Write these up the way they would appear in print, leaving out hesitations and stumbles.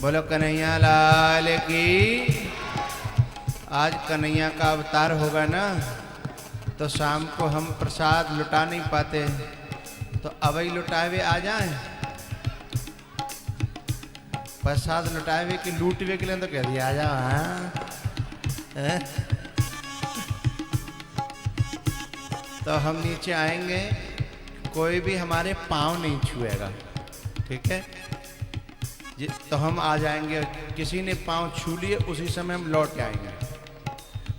बोलो कन्हैया लाल की। आज कन्हैया का अवतार होगा ना, तो शाम को हम प्रसाद लुटा नहीं पाते, तो अवई लुटावे आ जाए। प्रसाद लुटावे कि लूटवे के लिए तो कह दिया आ जाओ। हाँ तो हम नीचे आएंगे, कोई भी हमारे पाँव नहीं छुएगा, ठीक है। तो हम आ जाएंगे, किसी ने पाँव छू लिए उसी समय हम लौट आएंगे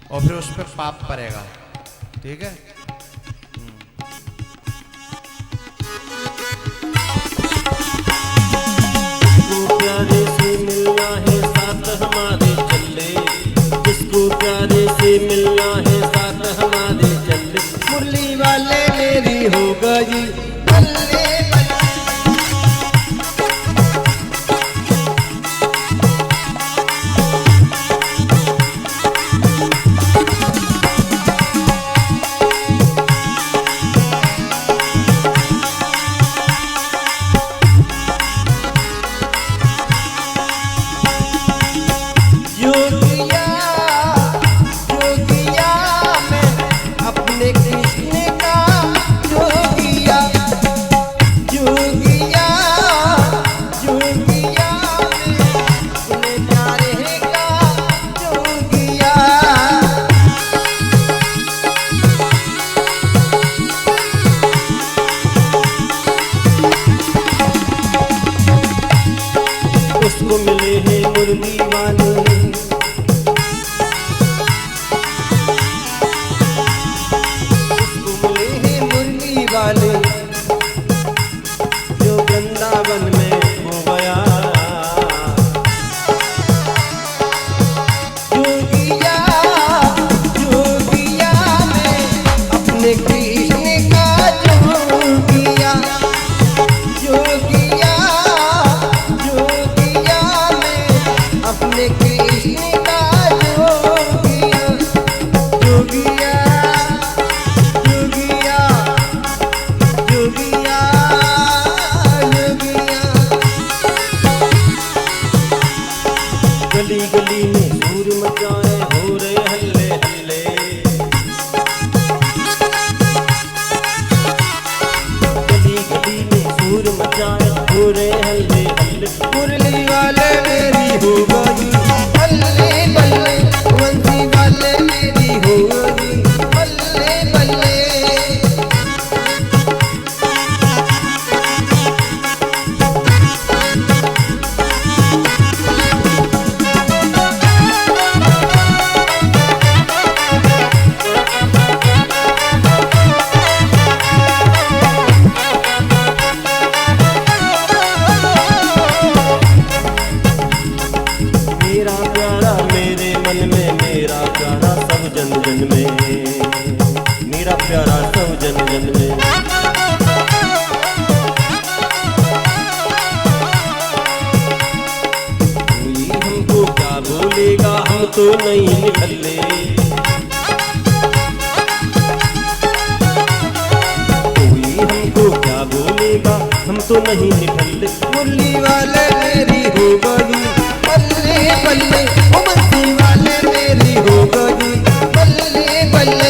और फिर उस पर पाप पड़ेगा, ठीक है। प्यारे से मिलना है साथ हमारे चले, जिसको प्यारे से मिलना है साथ हमारे चले। मुरली वाले मेरी होगा जी बल्ले मिले हैं मुरली वाले, उसको मिले हैं मुरली वाले, जो वृंदावन में हो गया। जोगिया जोगिया में अपने कृष्ण का जोगिया, जोगिया अपने कृष्ण का जोगिया, जोगिया जोगिया जोगिया जोगिया। गली गली में शोर मचाए हो रहे हल्ले हल्ले, गली गली में शोर मचाए हो रहे हल्ले हल्ले। मुरली वाले मेरी होगा जी बल्ले बल्ले, बंसी वाले मेरी होगा जी बल्ले बल्ले। मेरा प्यारा मेरे मन में, मेरा प्यारा सब जन जन में, मेरा प्यारा सब जन जन में। कोई हमको क्या बोलेगा, हम तो नहीं निकले। कोई हमको क्या बोलेगा, हम तो नहीं निकले। मुरली वाले मेरी होगा जी बल्ले बल्ले, ओ बंसी वाले मेरी होगा जी बल्ले बल्ले।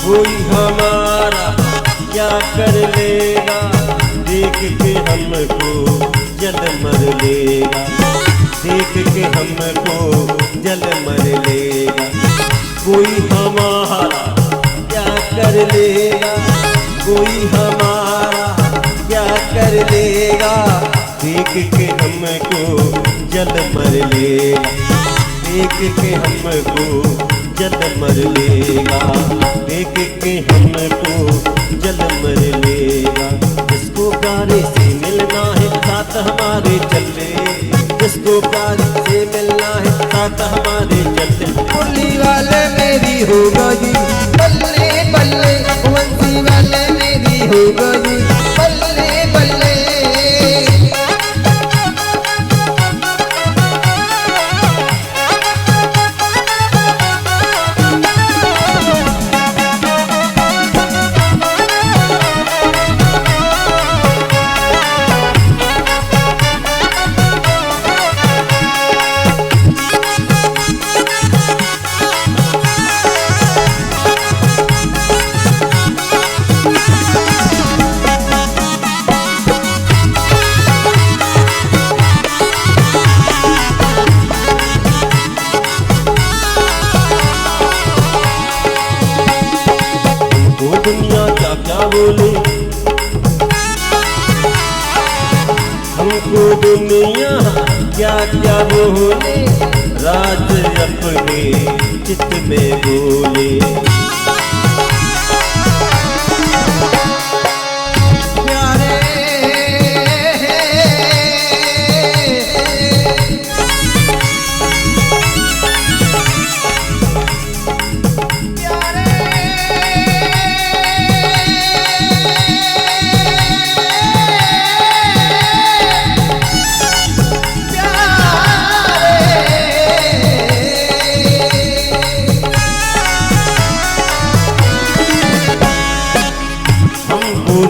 कोई हमारा क्या कर लेगा, देख के हमको जल मर लेगा, देख के हमको जल मर लेगा। कोई हमारा क्या कर लेगा, कोई हमारा क्या कर लेगा, देख के हमको जल मर लेगा, देख के हमको जल मर लेगा, देख के हमको जल मर लेगा। जिसको प्यारे से मिलना है साथ हमारे चले, जिसको प्यारे से मिलना है साथ हमारे चले। मुरली वाले मेरी हो गई बल्ले बल्ले, बंसी वाले मेरी हो गई बल्ले बल्ले। दुनिया क्या क्या बोले, हमको दुनिया क्या क्या बोले, राज अपने चित्त में बोले।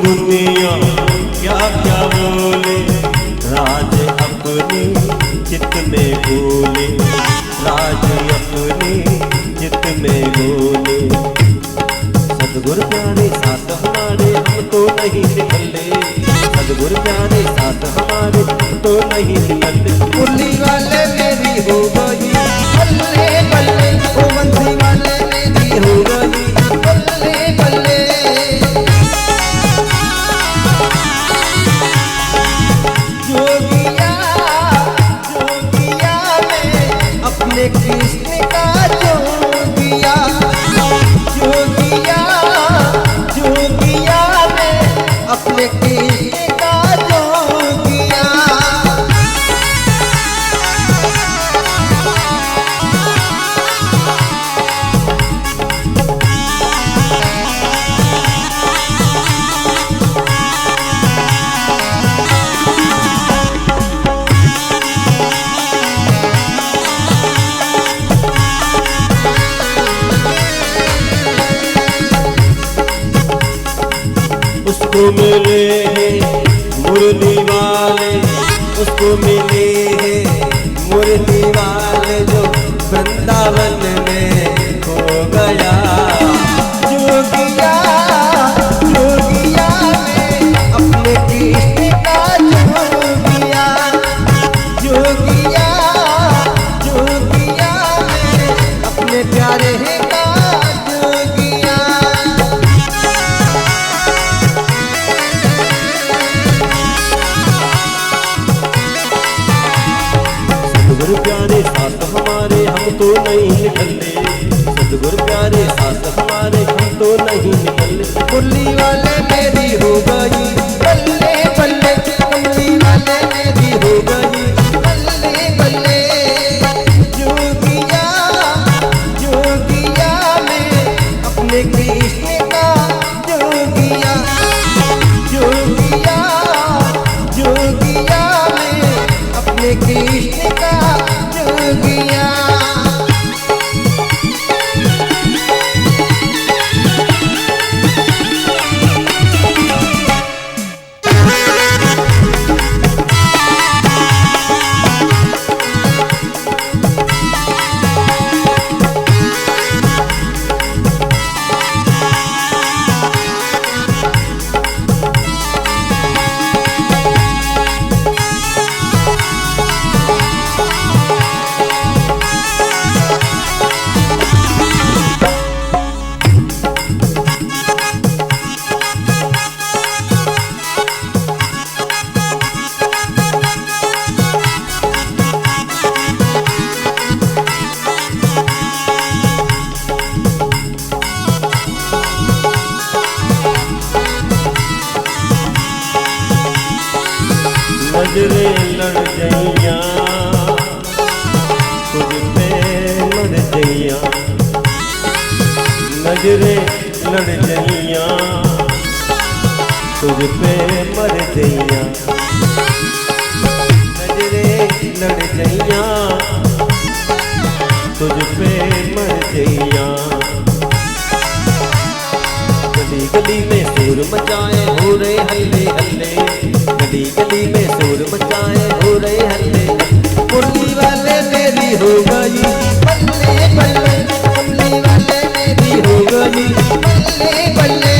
दुनिया क्या क्या बोले, राज अपने चित्त में बोले, राज अपने चित्त में बोले। सतगुरु प्यारे साथ हमारे हम तो नहीं निकले, सतगुरु प्यारे साथ हमारे हम तो नहीं निकले। मुरली वाले मेरी हो गई बल्ले बल्ले, ओ बंसी वाले मेरी हो गई बल्ले बल्ले। जोगिया जोगिया में अपने कृष्ण का जोगिया, जोगिया जोगिया में अपने कृष्ण का जोगिया। उसको मिले हैं मुरली वाले, उसको मिले हैं मुरली वाले जो वृंदावन में खो गया। जोगिया जोगिया में अपने कृष्ण का जोगिया, जोगिया जोगिया में अपने प्यारे का जोगिया। सतगुरु प्यारे साथ हमारे हम तो नहीं निकले, सतगुरु प्यारे साथ हमारे हम तो नहीं निकले। मुरली वाले मेरी हो गई बल्ले बल्ले, मुरली वाले मेरी हो गई बल्ले बल्ले। जोगिया जोगिया में अपने कृष्ण का जोगिया, जोगिया जोगिया में अपने कृष्ण का जोगिया। नजरे लड़ जइया तुझ पे मर जइया नजरे लड़ जइया तुझ पे मर जइया नजरे लड़ जइया तुझ पे मर जइया गली गली में शोर मचाए हो रहे हल्ले हल्ले गली गली में शोर मचाए हो रहे हल्ले मुरली वाले मेरी हो गई बल्ले बल्ले मुरली वाले मेरी हो गई बल्ले बल्ले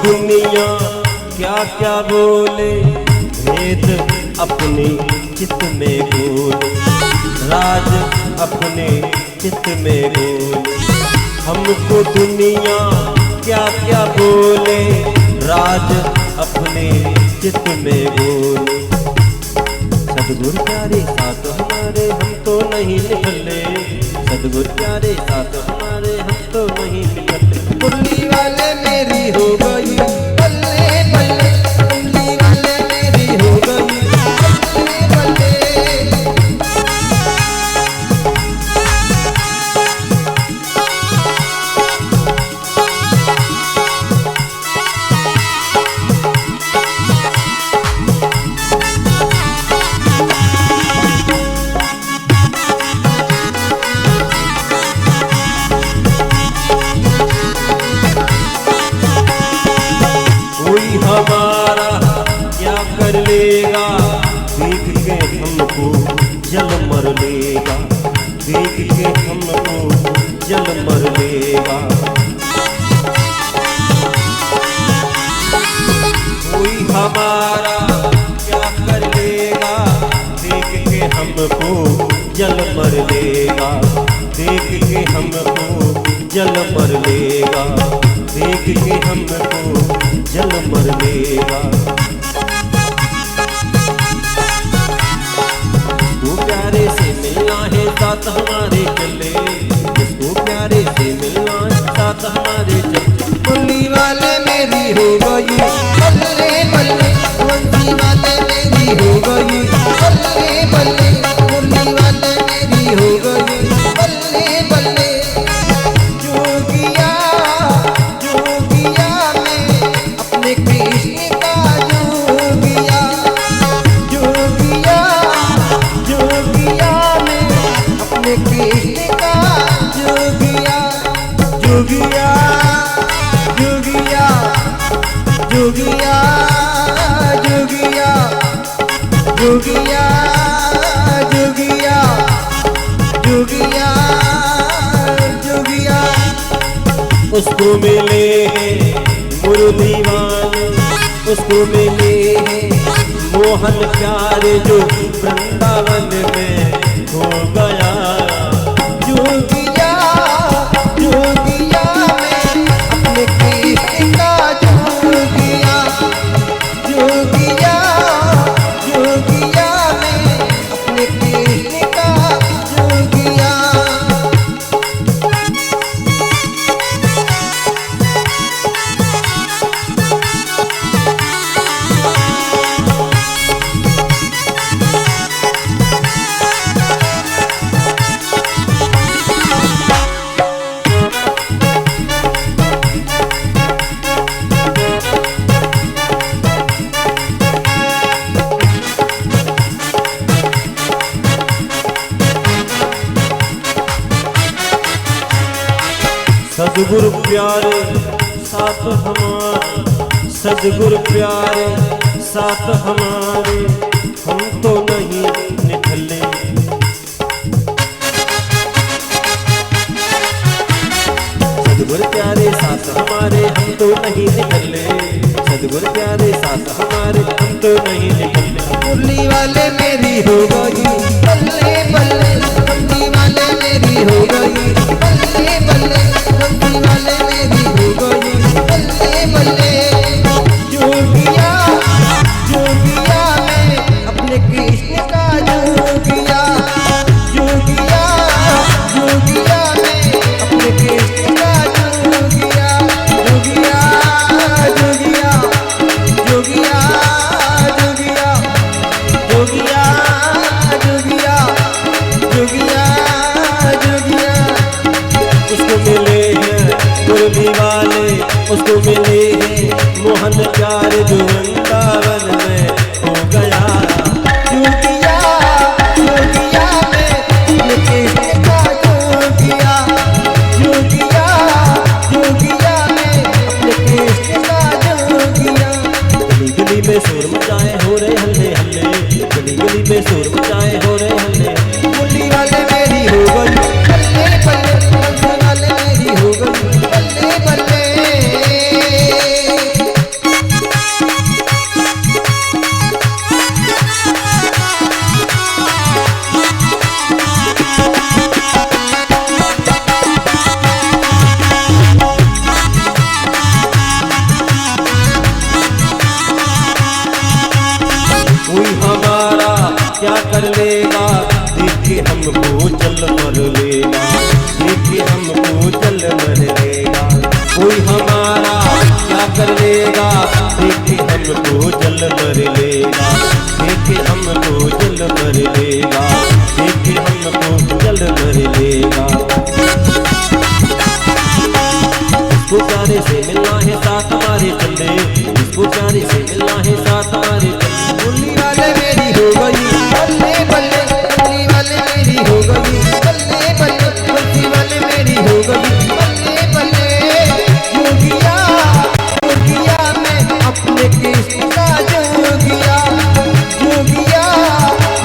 दुनिया क्या क्या बोले भेद अपने चित्त में बोले राज अपने चित्त में बोले हमको दुनिया क्या क्या बोले राज अपने चित्त में बोले सतगुरु प्यारे साथ हमारे हम तो नहीं निकले सतगुरु प्यारे साथ हमारे हम तो नहीं निकले मुरली वाले मेरी हो गई बल्ले बल्ले मुरली वाले मेरी हो गई बल्ले बल्ले हमारा क्या कर लेगा देख के हमको जल मर लेगा देख के हमको जल मर लेगा कोई हमारा क्या कर लेगा देख के हमको जल मर लेगा देख के हमको जल मर लेगा देख के हमको जल मर लेगा जिसको प्यारे से मिलना है साथ हमारे चले जिसको प्यारे से मिलना है साथ हमारे चले मुरली वाले मेरी हो गई बल्ले बल्ले मुरली वाले मेरी हो गई बल्ले बल्ले मुरली वाले मेरी हो गई बल्ले बल्ले जोगिया जोगिया में अपने कृष्ण का जोगिया जोगिया जोगिया में अपने कृष्ण का जोगिया जोगिया जोगिया जोगिया जोगिया जोगिया जोगिया जोगिया जोगिया उसको मिले मुरली वाले उसको मिले मोहन प्यारे जो वृंदावन में हो गया जोगिया जोगिया में अपने कृष्ण का जोगिया जोगिया जोगिया में अपने कृष्ण का जोगिया सदगुरु प्यारे साथ हमारे सदगुरु प्यारे साथ हमारे हम तो नहीं निकले सदगुरु प्यारे साथ हमारे हम तो नहीं निकले सदगुरु प्यारे साथ हमारे हम तो नहीं निकलते। मुरली वाले मेरी हो गई बल्ले बल्ले, बंसी वाले मेरी हो गई बल्ले बल्ले, बंसी वाले मेरी हो गई बल्ले बल्ले। जोगिया जोगिया मैं अपने कृष्ण का जोगिया, जोगिया जोगिया मैं अपने कृष्ण का जोगिया, जोगिया जोगिया जोगिया जोगिया जोगिया जोगिया जोगिया जोगिया। उसको मिले हैं मुरली वाले, उसको मिले हैं मोहन प्यार जो वृंदावन में हो गया। जोगिया जोगिया मैं अपने कृष्ण का जोगिया, जोगिया जोगिया मैं अपने कृष्ण का जोगिया। गली गली में शोर मचाए हो रहे हल्ले हल्ले, गली गली में शोर मचाए हो रहे हल्ले। मुरली वाले मेरी हो गई बल्ले बल्ले, बंसी वाले मेरी हो गई बल्ले बल्ले। कोई हमारा क्या कर लेगा, देखे हमको चल मर लेगा, देखे हमको चल मर लेगा। कोई हमारा क्या कर लेगा, देखे हमको चल मर लेगा, देखे हमको चल मर लेगा, देखे हमको चल मर लेगा। इसको प्यारे से मिलना है साथ हमारे चले, इसको प्यारे से मिलना है साथ हमारे चले। मुरली वाले मेरी हो गई बल्ले बल्ले, मुरली वाले मेरी हो गई बल्ले बल्ले, बंसी वाले मेरी हो गई बल्ले बल्ले। जोगिया जोगिया मैं अपने कृष्ण का जोगिया, जोगिया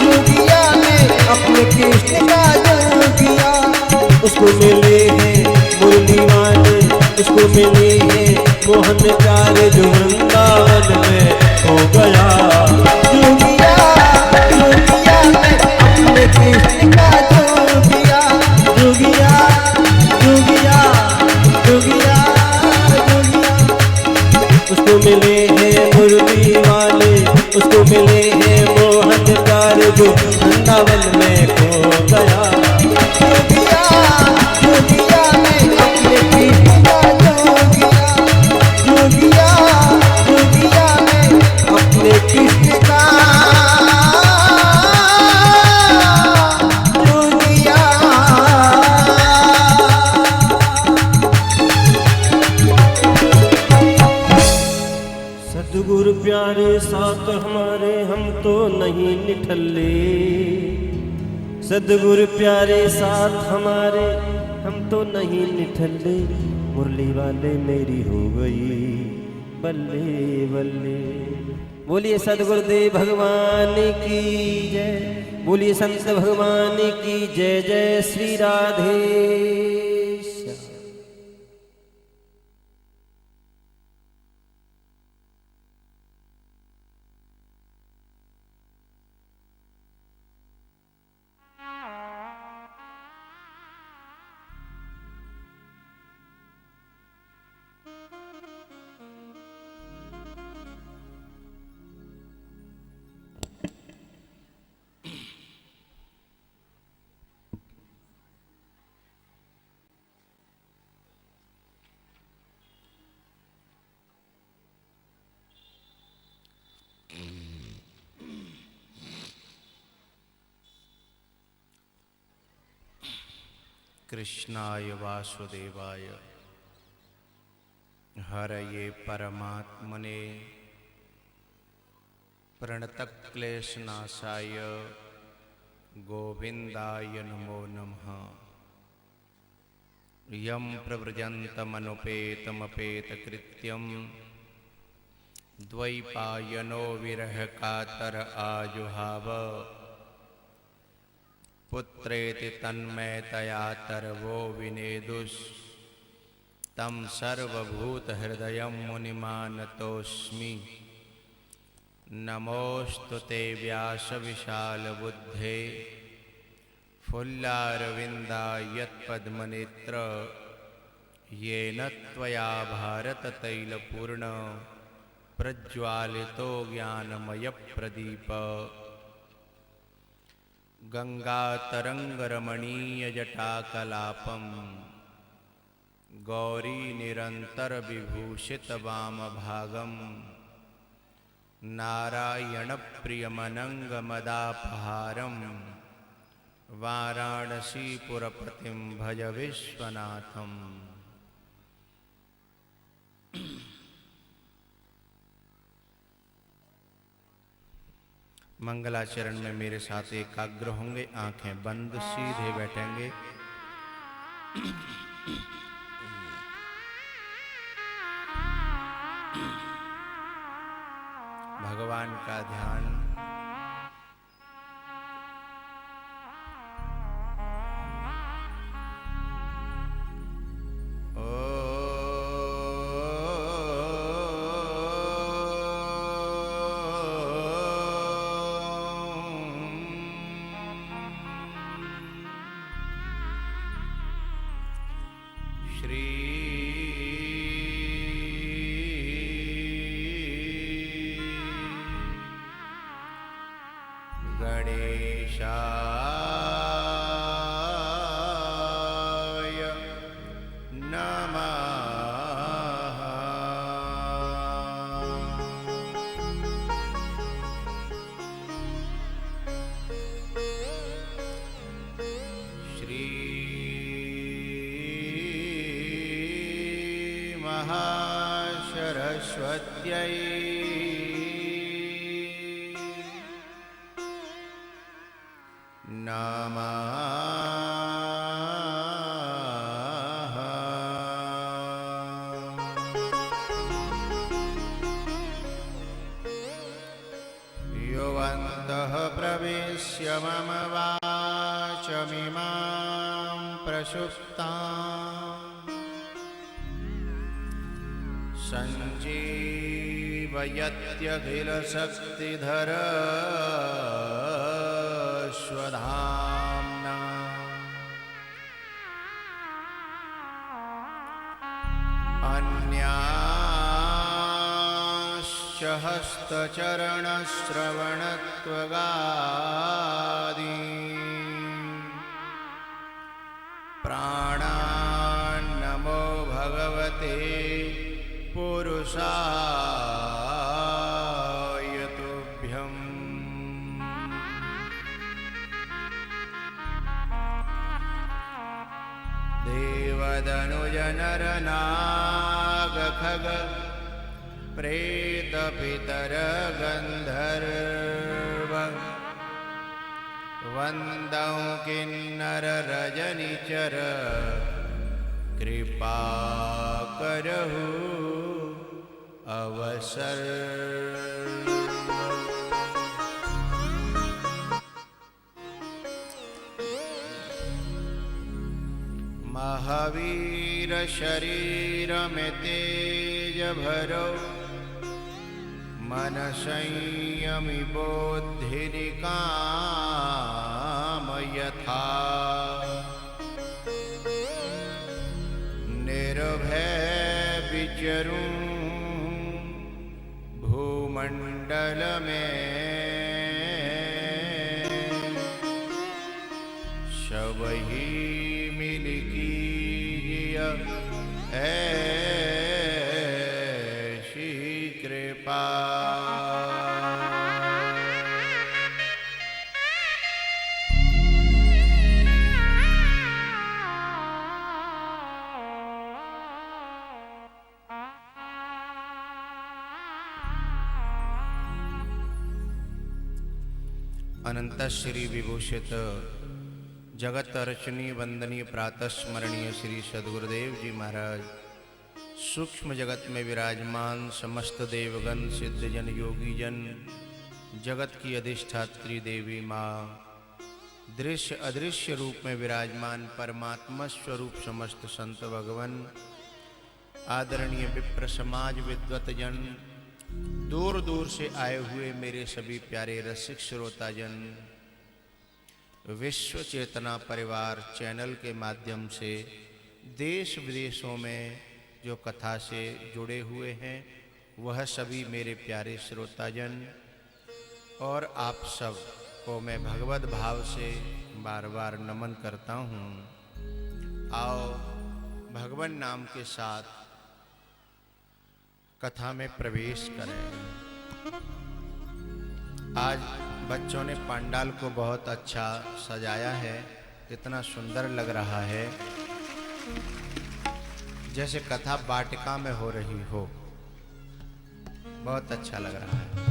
जोगिया मैं अपने कृष्ण का जोगिया। उसको मिले हैं मुरली वाले, उसको मिले हैं मोहन प्यार जो वृंदावन में हो गया। जोगिया जोगिया मैं अपने कृष्ण का जोगिया, जोगिया जोगिया जोगिया जोगिया। उसको मिले हैं मुरली वाले, उसको मिले हैं मोहन प्यार जो वृंदावन में हो गया। जोगिया जोगिया मैं अपने कृष्ण का जोगिया, जोगिया जोगिया मैं अपने कृष्ण का जोगिया। सद्गुरु प्यारे साथ हमारे हम तो नहीं निठल्ले, सद्गुरु प्यारे साथ हमारे हम तो नहीं निठल्ले। मुरली वाले मेरी हो गई बल्ले बल्ले। बोलिए सद्गुरुदेव भगवान की जय, बोलिए संत भगवान की जय। जय श्री राधे। कृष्णाय वासुदेवाय हरये परमात्मने प्रणतक्लेशनाशाय गोविंदाय नमो नमः। यं प्रव्रजन्तमनुपेतमपेतकृत्यं द्वैपायनो विरहकातर आजुहाव पुत्रेति तन्मयतया तरवो विनेदुस् तं सर्वभूतहृदयं मुनिमानतोऽस्मि। नमोऽस्तु ते व्यासविशालबुद्धे फुल्लारविन्दायत्पद्मनेत्र येन त्वया भारततैलपूर्ण प्रज्वालितो ज्ञानमयप्रदीप। गंगातरंगरमणीयजटाकलापं गौरीनिरन्तरविभूषितवामभागं नारायणप्रियमनङ्गमदापहारं वाराणसीपुरपतिं भज विश्वनाथम्। मंगलाचरण में मेरे साथ एकाग्र होंगे, आंखें बंद, सीधे बैठेंगे। भगवान का ध्यान। गणेशाय नमः। श्री महासरस्वत्यै नमः। योऽन्तः प्रविश्य मम वाचमिमां प्रसुप्तां सञ्जीवयत्यखिलशक्तिधरस्वधाम्ना। अन्याश्च हस्तचरणश्रवणत्वगादि प्राणान्नमो भगवते पुरुषाय तुभ्यम्। देवदनुजनरनागखग प्रेतपितरगन्धर्व वन्दं किन्नररजनिचर कृपा करहु अवसर। महावीर शरीर में तेज भरो मन संयमि बुद्धि निकाम यथा। निर्भय विचरूं भूमंडल में सबही मिल कीजिए ऐसी कृपा। अनंत श्री विभूषित जगत अर्चनीय वंदनीय प्रातः स्मरणीय श्री सद्गुरुदेव जी महाराज सूक्ष्म जगत में विराजमान समस्त देवगण सिद्धजन योगी जन जगत की अधिष्ठात्री देवी माँ दृश्य अदृश्य रूप में विराजमान परमात्मा स्वरूप समस्त संत भगवान आदरणीय विप्र समाज विद्वत जन, दूर दूर से आए हुए मेरे सभी प्यारे रसिक श्रोताजन, विश्व चेतना परिवार चैनल के माध्यम से देश विदेशों में जो कथा से जुड़े हुए हैं वह सभी मेरे प्यारे श्रोताजन और आप सब को मैं भगवत भाव से बार बार नमन करता हूँ। आओ भगवान नाम के साथ कथा में प्रवेश करें। आज बच्चों ने पंडाल को बहुत अच्छा सजाया है, कितना सुंदर लग रहा है, जैसे कथा वाटिका में हो रही हो। बहुत अच्छा लग रहा है।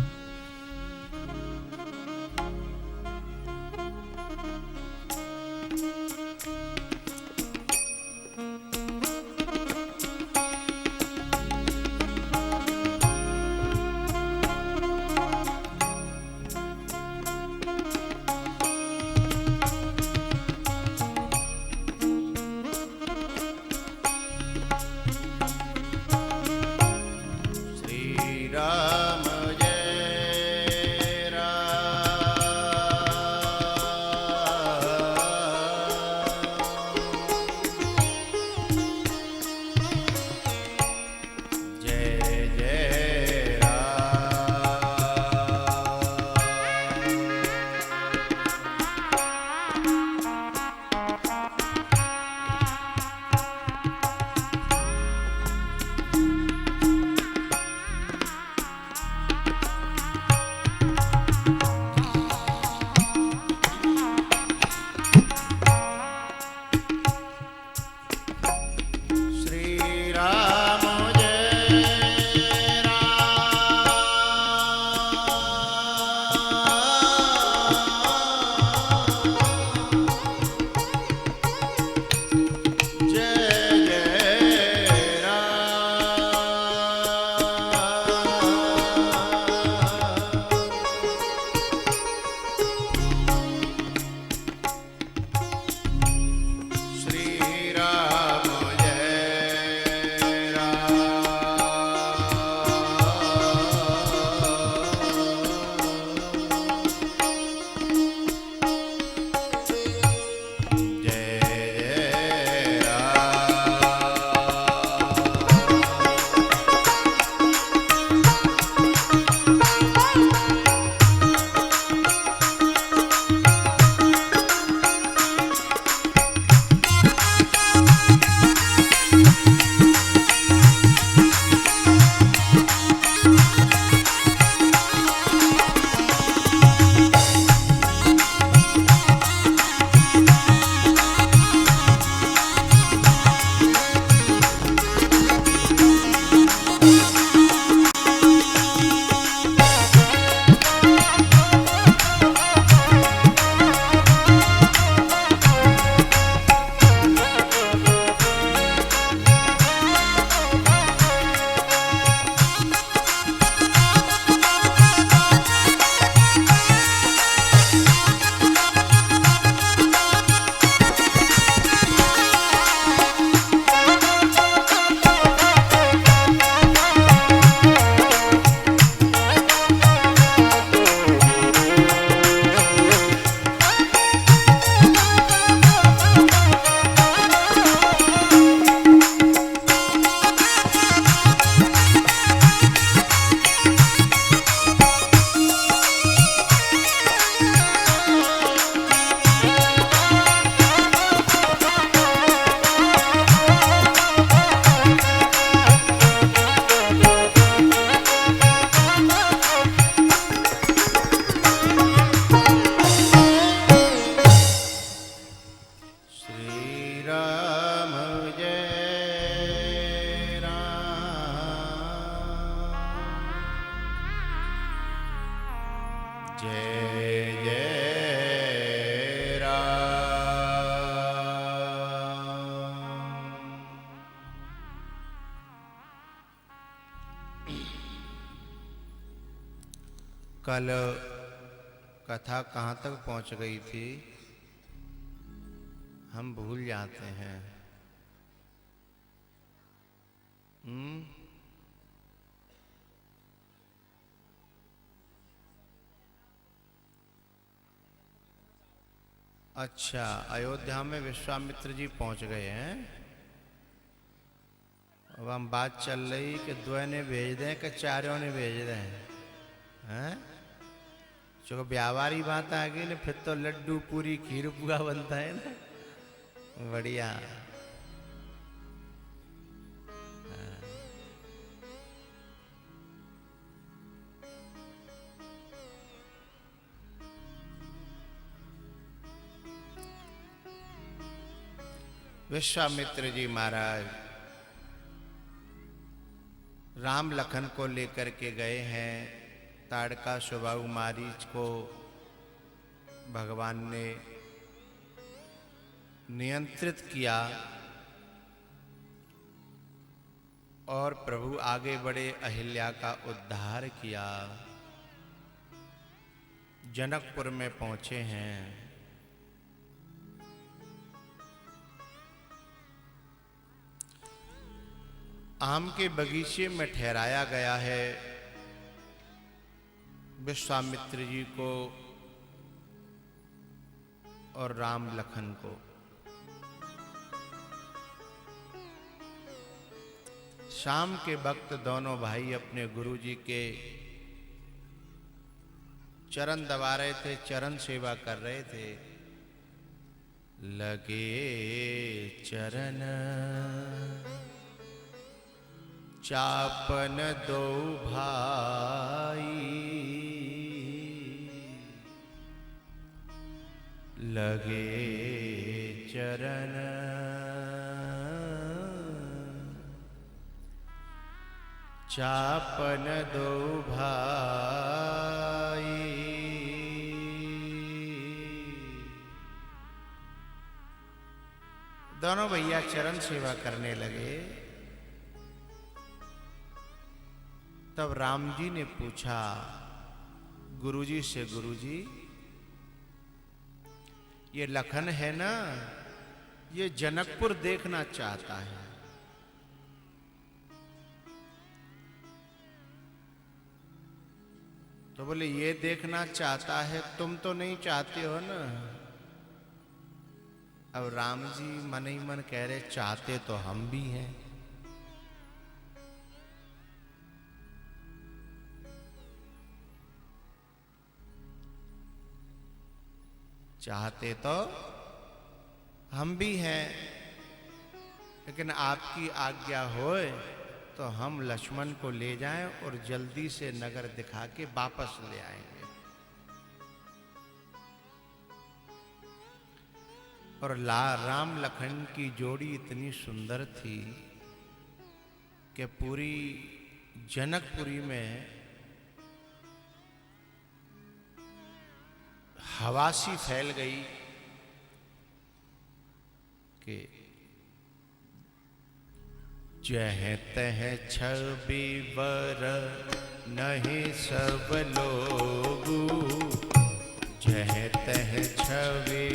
कल कथा कहाँ तक पहुँच गई थी हम भूल जाते हैं। अच्छा, अयोध्या में विश्वामित्र जी पहुंच गए हैं। अब हम बात चल रही कि द्वय ने भेज दें कि चारों ने भेज दें, हैं? जो व्यापारी बात आ गई ना, फिर तो लड्डू पूरी खीर पूरा बनता है ना। बढ़िया। विश्वामित्र जी महाराज राम लखन को लेकर के गए हैं। ताड़का स्वभाव मारीच को भगवान ने नियंत्रित किया और प्रभु आगे बढ़े, अहिल्या का उद्धार किया, जनकपुर में पहुंचे हैं। आम के बगीचे में ठहराया गया है विश्वामित्र जी को और राम लखन को। शाम के वक्त दोनों भाई अपने गुरुजी के चरण दबा रहे थे, चरण सेवा कर रहे थे। लगे चरण चापन दो भाई, लगे चरण चापन दो भाई। दोनों भैया चरण सेवा करने लगे। तब राम जी ने पूछा गुरुजी से, गुरुजी ये लखन है ना, ये जनकपुर देखना चाहता है। तो बोले ये देखना चाहता है, तुम तो नहीं चाहते हो ना। अब राम जी मन ही मन कह रहे चाहते तो हम भी हैं। चाहते तो हम भी हैं, लेकिन आपकी आज्ञा होए तो हम लक्ष्मण को ले जाएं और जल्दी से नगर दिखा के वापस ले आएंगे। और राम लखन की जोड़ी इतनी सुंदर थी कि पूरी जनकपुरी में हवा सी फैल गई कि जह तह छवि वर नहीं सब लोग, जह तह छवि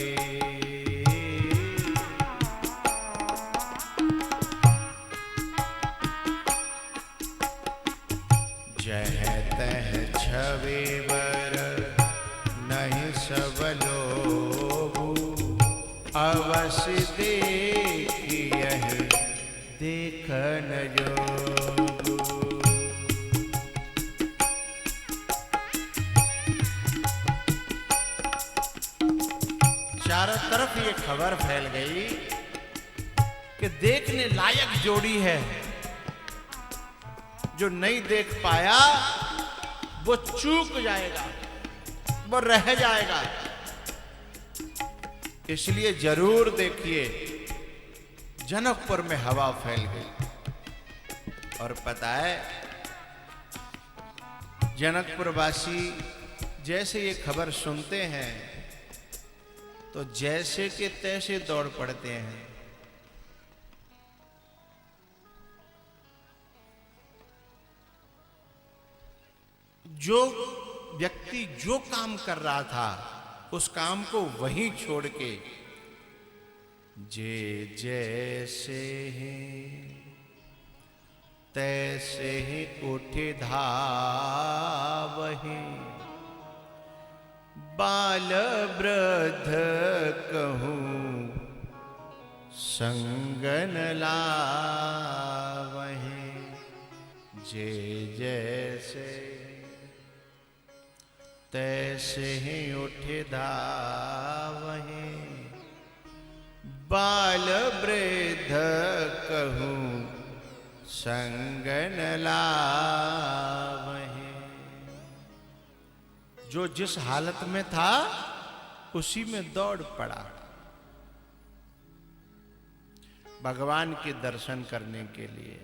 जह तह छवि वर नहीं सब लोग, अवश्य देखियह देखन जोग। चारों तरफ ये खबर फैल गई कि देखने लायक जोड़ी है। जो नहीं देख पाया वो चूक जाएगा, वो रह जाएगा। इसलिए जरूर देखिए। जनकपुर में हवा फैल गई और पता है जनकपुर वासी जैसे ये खबर सुनते हैं तो जैसे के तैसे दौड़ पड़ते हैं। जो व्यक्ति जो काम कर रहा था उस काम को वहीं छोड़ के जे जैसे हैं तैसे ही उठे धावहि, बाल वृद्ध कहूँ संगन लावहीं, जे जैसे तैसे ही उठे धावहीं। बाल वृद्ध कहूँ संगन लावहीं। जो जिस हालत में था उसी में दौड़ पड़ा भगवान के दर्शन करने के लिए।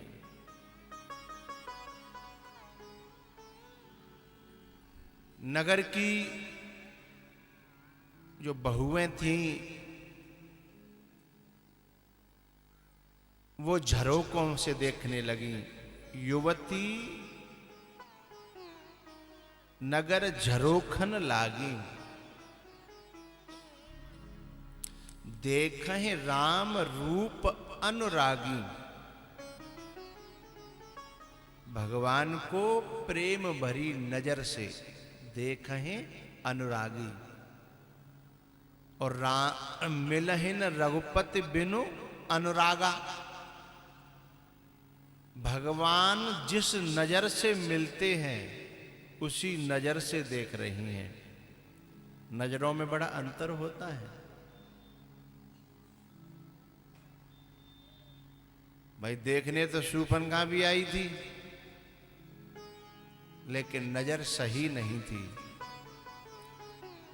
नगर की जो बहुएं थीं वो झरोकों से देखने लगी। युवती नगर झरोखन लागी, देखहि राम रूप अनुरागी। भगवान को प्रेम भरी नजर से देखहि अनुरागी। और मिलहिन रघुपति बिनु अनुरागा। भगवान जिस नजर से मिलते हैं उसी नजर से देख रही हैं। नजरों में बड़ा अंतर होता है भाई। देखने तो शूर्पणखा भी आई थी लेकिन नजर सही नहीं थी।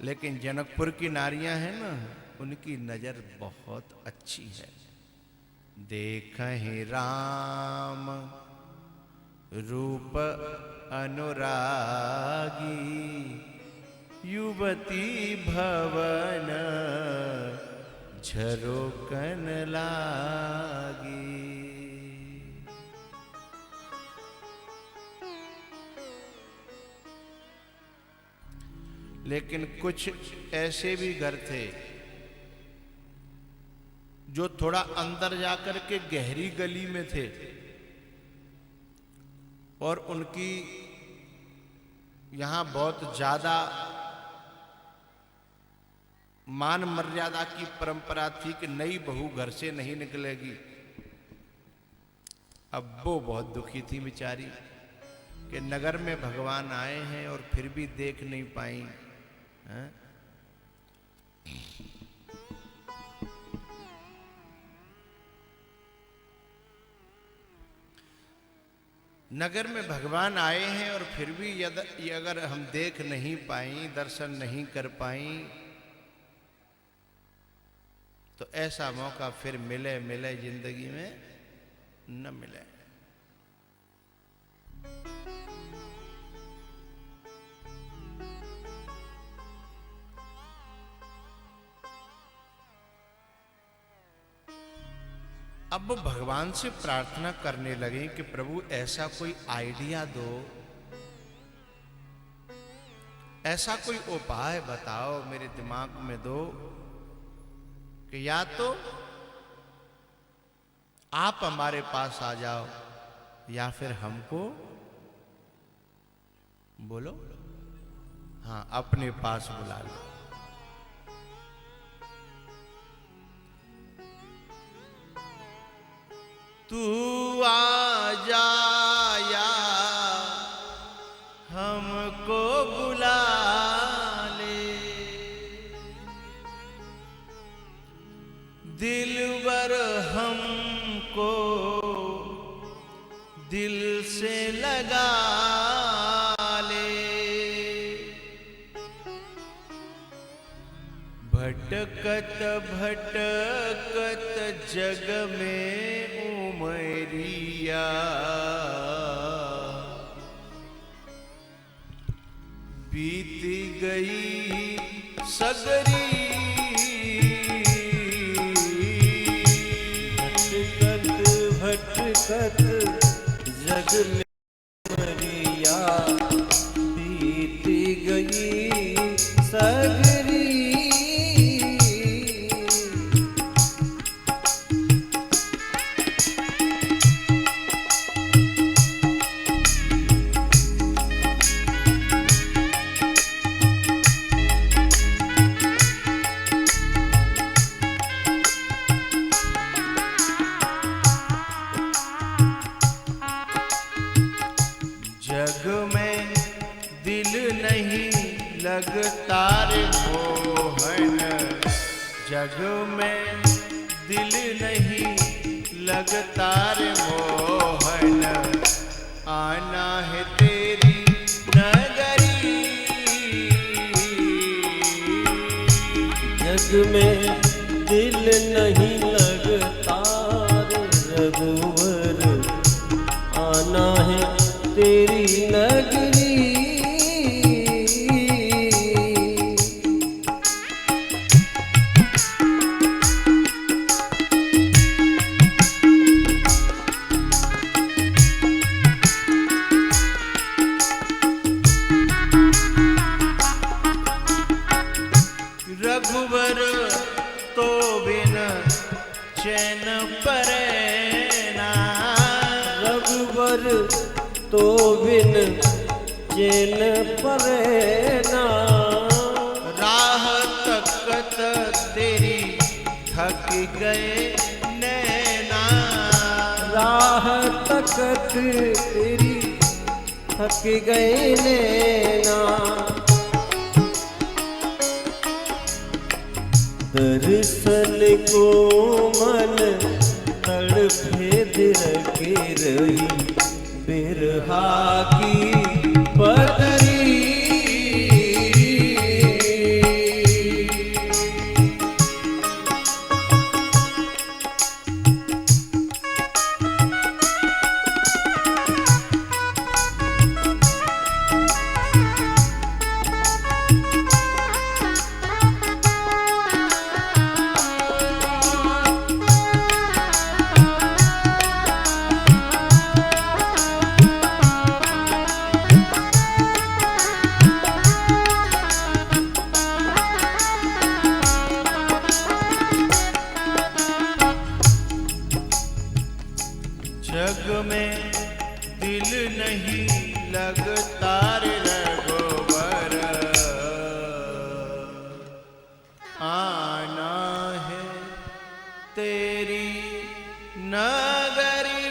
लेकिन जनकपुर की नारियां हैं ना, उनकी नजर बहुत अच्छी है। देखहि राम रूप अनुरागी, युवती भवन झरोकन लागी। लेकिन कुछ ऐसे भी घर थे जो थोड़ा अंदर जाकर के गहरी गली में थे और उनकी यहां बहुत ज्यादा मान मर्यादा की परंपरा थी कि नई बहू घर से नहीं निकलेगी। अब वो बहुत दुखी थी बेचारी कि नगर में भगवान आए हैं और फिर भी देख नहीं पाई। नगर में भगवान आए हैं और फिर भी यदि अगर हम देख नहीं पाई, दर्शन नहीं कर पाई, तो ऐसा मौका फिर मिले मिले जिंदगी में न मिले। अब वो भगवान से प्रार्थना करने लगे कि प्रभु ऐसा कोई आइडिया दो, ऐसा कोई उपाय बताओ मेरे दिमाग में दो कि या तो आप हमारे पास आ जाओ या फिर हमको बोलो, हाँ अपने पास बुला लो। तू आ जाया हमको बुला ले, दिलबर हमको दिल से लगा ले। भटकत भटकत जग में उमरिया, बीत गई सगरी। भटकत भटकत जग में उमरिया, बीत गई सगरी। लगता रे मोहन, जग में दिल नहीं लगता रे मोहन, आना है तेरी नगरी। जग में दिल नहीं लगता रे रघुवर, आना है तेरी नगरी। रघुवर तो बिन चैन परेना, रघुवर तो बिन चैन परेना, राह तकत तेरी थक गए नैना, राह तकत तेरी थक गए नैना। दर्शन को मन तड़फे दिरके रही, बिरहा की बदरी। जग में दिल नहीं लगता रे रघुवर, आना है तेरी नगरी।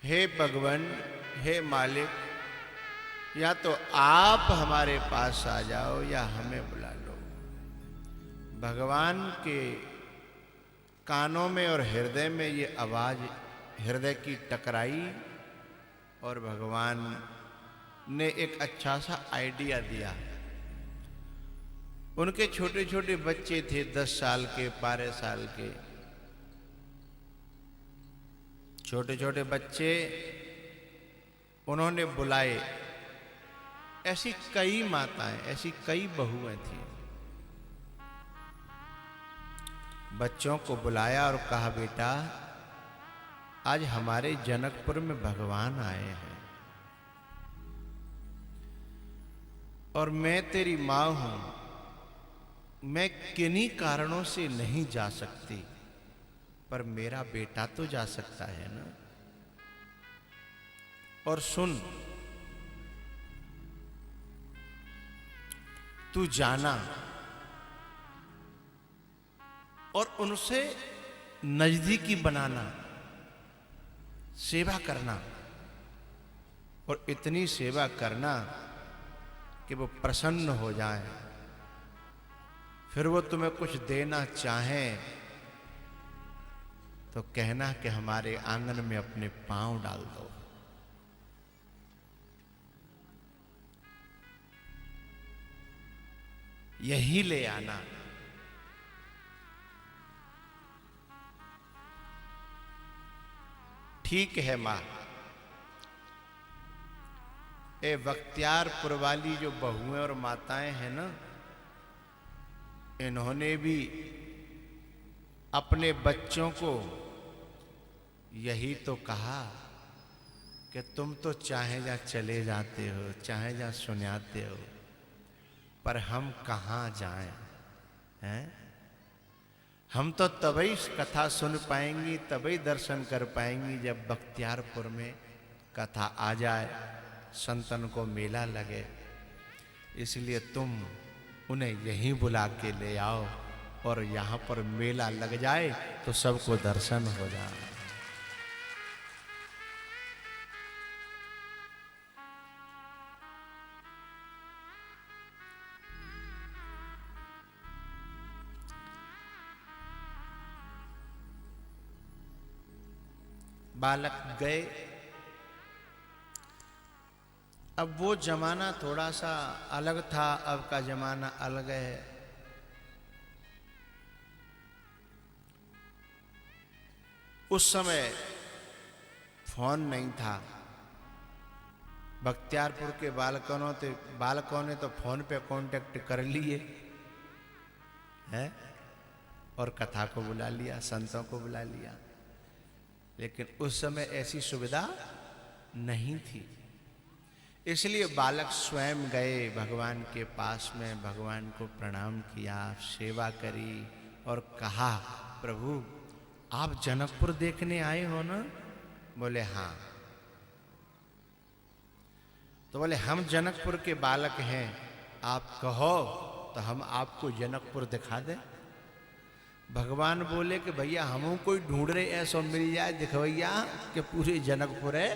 हे भगवान, हे मालिक, या तो आप हमारे पास आ जाओ या हमें बुला लो। भगवान के कानों में और हृदय में ये आवाज हृदय की टकराई और भगवान ने एक अच्छा सा आइडिया दिया। उनके छोटे छोटे बच्चे थे, 10 साल के, 12 साल के छोटे छोटे बच्चे उन्होंने बुलाए। ऐसी कई माताएं, ऐसी कई बहुएं थी। बच्चों को बुलाया और कहा, बेटा आज हमारे जनकपुर में भगवान आए हैं और मैं तेरी मां हूं, मैं किन्हीं कारणों से नहीं जा सकती, पर मेरा बेटा तो जा सकता है ना। और सुन, तू जाना और उनसे नजदीकी बनाना, सेवा करना, और इतनी सेवा करना कि वो प्रसन्न हो जाएं। फिर वो तुम्हें कुछ देना चाहें तो कहना कि हमारे आंगन में अपने पांव डाल दो। यही ले आना। ठीक है मां। ये बख्तियारपुर वाली जो बहुएं और माताएं हैं ना, इन्होंने भी अपने बच्चों को यही तो कहा कि तुम तो चाहे जहाँ चले जाते हो, चाहे जहाँ सुनाते हो, पर हम कहाँ जाएं, हैं? हम तो तभी कथा सुन पाएंगी, तभी दर्शन कर पाएंगी जब बख्तियारपुर में कथा आ जाए, संतन को मेला लगे। इसलिए तुम उन्हें यहीं बुला के ले आओ और यहाँ पर मेला लग जाए तो सबको दर्शन हो जाए। बालक गए। अब वो जमाना थोड़ा सा अलग था, अब का जमाना अलग है। उस समय फोन नहीं था। बख्तियारपुर के बालकों ने तो फोन पे कांटेक्ट कर लिए है और कथा को बुला लिया, संतों को बुला लिया। लेकिन उस समय ऐसी सुविधा नहीं थी, इसलिए बालक स्वयं गए भगवान के पास में, भगवान को प्रणाम किया, सेवा करी और कहा, प्रभु आप जनकपुर देखने आए हो ना? बोले हाँ। तो बोले हम जनकपुर के बालक हैं, आप कहो तो हम आपको जनकपुर दिखा दें। भगवान बोले कि भैया हम कोई ढूंढ रहे ऐसा मिल जाए दिखवैया कि पूरे जनकपुर है,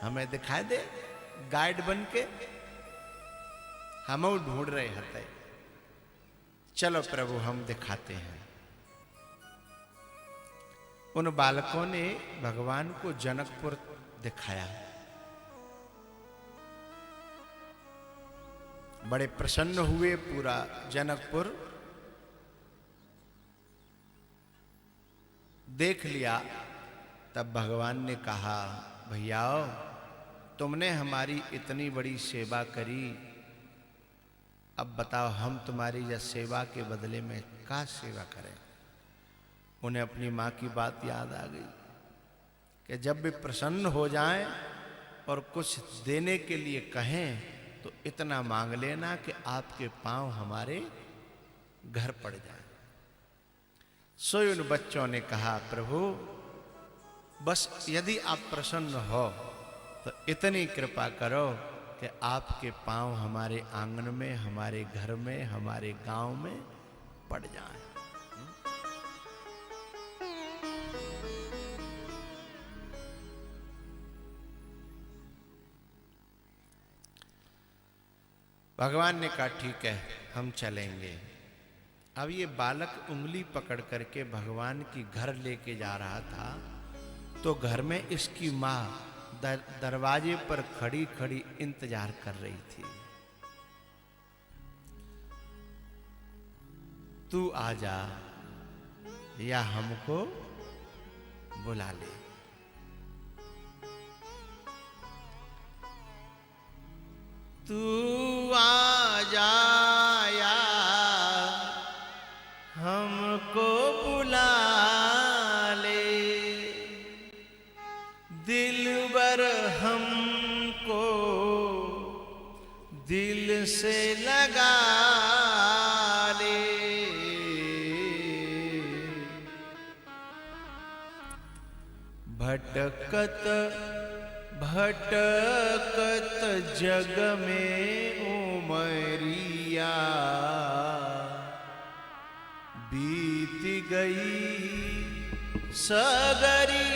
हमें दिखाई दे गाइड बन के, हम ढूंढ रहे हते। चलो प्रभु हम दिखाते हैं। उन बालकों ने भगवान को जनकपुर दिखाया। बड़े प्रसन्न हुए। पूरा जनकपुर देख लिया। तब भगवान ने कहा, भैयाओ तुमने हमारी इतनी बड़ी सेवा करी, अब बताओ हम तुम्हारी यह सेवा के बदले में क्या सेवा करें। उन्हें अपनी माँ की बात याद आ गई कि जब भी प्रसन्न हो जाएं और कुछ देने के लिए कहें तो इतना मांग लेना कि आपके पांव हमारे घर पड़ जाए। सो उन बच्चों ने कहा, प्रभु बस यदि आप प्रसन्न हो तो इतनी कृपा करो कि आपके पांव हमारे आंगन में, हमारे घर में, हमारे गांव में पड़ जाएं। भगवान ने कहा ठीक है हम चलेंगे। अब ये बालक उंगली पकड़ करके भगवान की घर लेके जा रहा था, तो घर में इसकी माँ दरवाजे पर खड़ी खड़ी इंतजार कर रही थी। तू आ जा या हमको बुला ले। तू आ जा या हमको बुला ले, दिलबर हमको दिल से लगा ले। भटकत भटकत जग में उमरिया, बीत गई सगरी।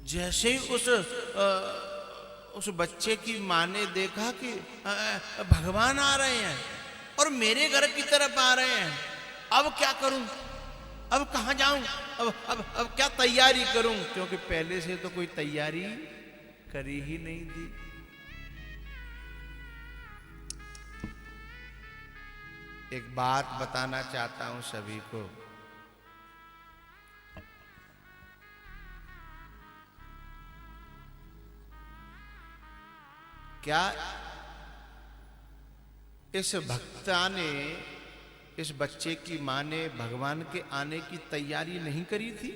जैसे ही उस बच्चे की माँ ने देखा कि भगवान आ रहे हैं और मेरे घर की तरफ आ रहे हैं, अब क्या करूं, अब कहां जाऊं, अब क्या तैयारी करूं, क्योंकि पहले से तो कोई तैयारी करी ही नहीं थी। एक बात बताना चाहता हूं सभी को। क्या इस भक्ता ने, इस बच्चे की मां ने भगवान के आने की तैयारी नहीं करी थी?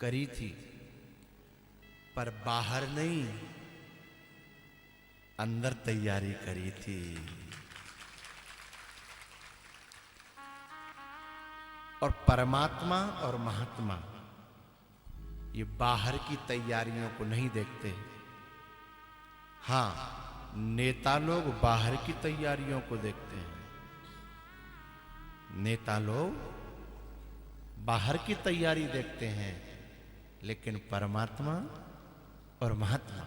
करी थी, पर बाहर नहीं, अंदर तैयारी करी थी। और परमात्मा और महात्मा ये बाहर की तैयारियों को नहीं देखते। हां, नेता लोग बाहर की तैयारियों को देखते हैं। नेता लोग बाहर की तैयारी देखते हैं, लेकिन परमात्मा और महात्मा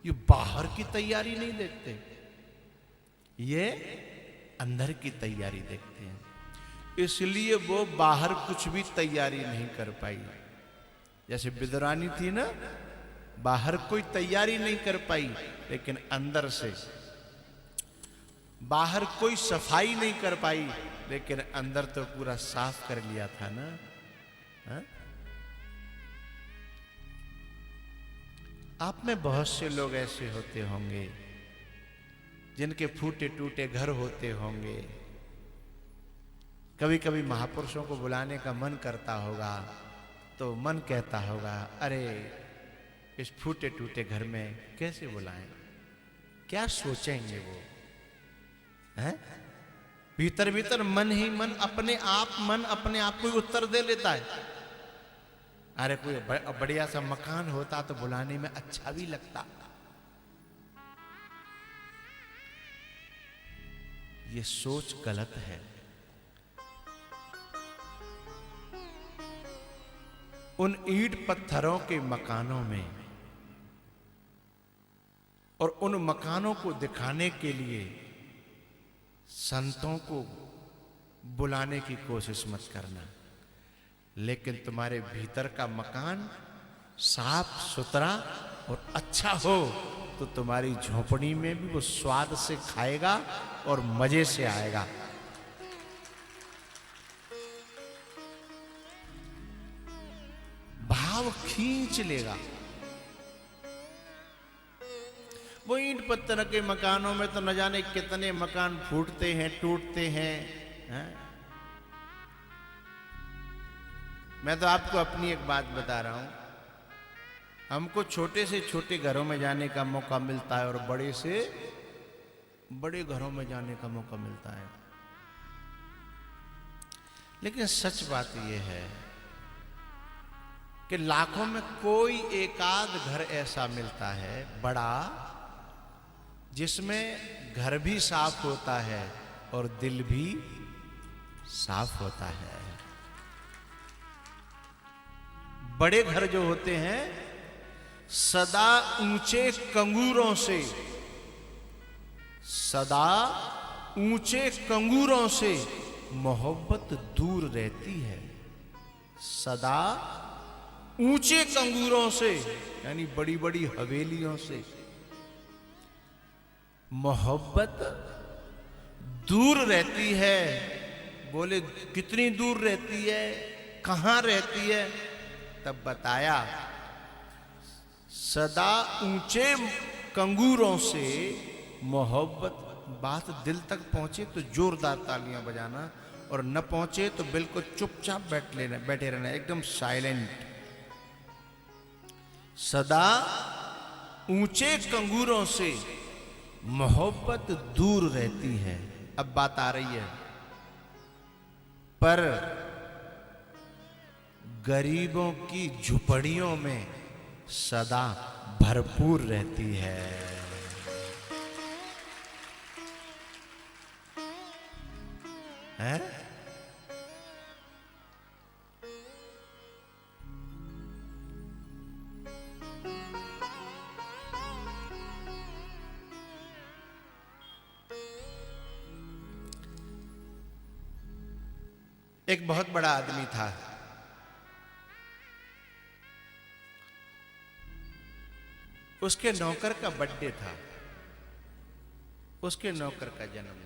ये बाहर की तैयारी नहीं देखते, ये अंदर की तैयारी देखते हैं। इसलिए वो बाहर कुछ भी तैयारी नहीं कर पाई। जैसे विदुरानी थी ना, बाहर कोई तैयारी नहीं कर पाई, लेकिन अंदर से बाहर कोई सफाई नहीं कर पाई, लेकिन अंदर तो पूरा साफ कर लिया था ना। हा? आप में बहुत से लोग ऐसे होते होंगे जिनके फूटे टूटे घर होते होंगे। कभी कभी महापुरुषों को बुलाने का मन करता होगा तो मन कहता होगा, अरे इस फूटे टूटे घर में कैसे बुलाएं, क्या सोचेंगे वो, हैं? भीतर भीतर मन ही मन अपने आप को उत्तर दे लेता है। अरे कोई बढ़िया सा मकान होता तो बुलाने में अच्छा भी लगता। ये सोच गलत है। उन ईंट पत्थरों के मकानों में और उन मकानों को दिखाने के लिए संतों को बुलाने की कोशिश मत करना। लेकिन तुम्हारे भीतर का मकान साफ सुथरा और अच्छा हो तो तुम्हारी झोपड़ी में भी वो स्वाद से खाएगा और मजे से आएगा। भाव खींच लेगा। वो ईंट पत्थर के मकानों में तो न जाने कितने मकान फूटते हैं, टूटते हैं। मैं तो आपको अपनी एक बात बता रहा हूं। हमको छोटे से छोटे घरों में जाने का मौका मिलता है और बड़े से बड़े घरों में जाने का मौका मिलता है। लेकिन सच बात यह है कि लाखों में कोई एकाध घर ऐसा मिलता है बड़ा, जिसमें घर भी साफ होता है और दिल भी साफ होता है। बड़े घर जो होते हैं सदा ऊंचे कंगूरों से, सदा ऊंचे कंगूरों से मोहब्बत दूर रहती है। सदा ऊंचे कंगूरों से यानी बड़ी बड़ी हवेलियों से मोहब्बत दूर रहती है। बोले कितनी दूर रहती है, कहां रहती है? तब बताया, सदा ऊंचे कंगूरों से मोहब्बत। बात दिल तक पहुंचे तो जोरदार तालियां बजाना, और न पहुंचे तो बिल्कुल चुपचाप बैठे रहना, एकदम साइलेंट। सदा ऊंचे कंगूरों से मोहब्बत दूर रहती है। अब बात आ रही है, पर गरीबों की झुपड़ियों में सदा भरपूर रहती है। हैं? एक बहुत बड़ा आदमी था। उसके नौकर का बर्थडे था, उसके नौकर का जन्मदिन।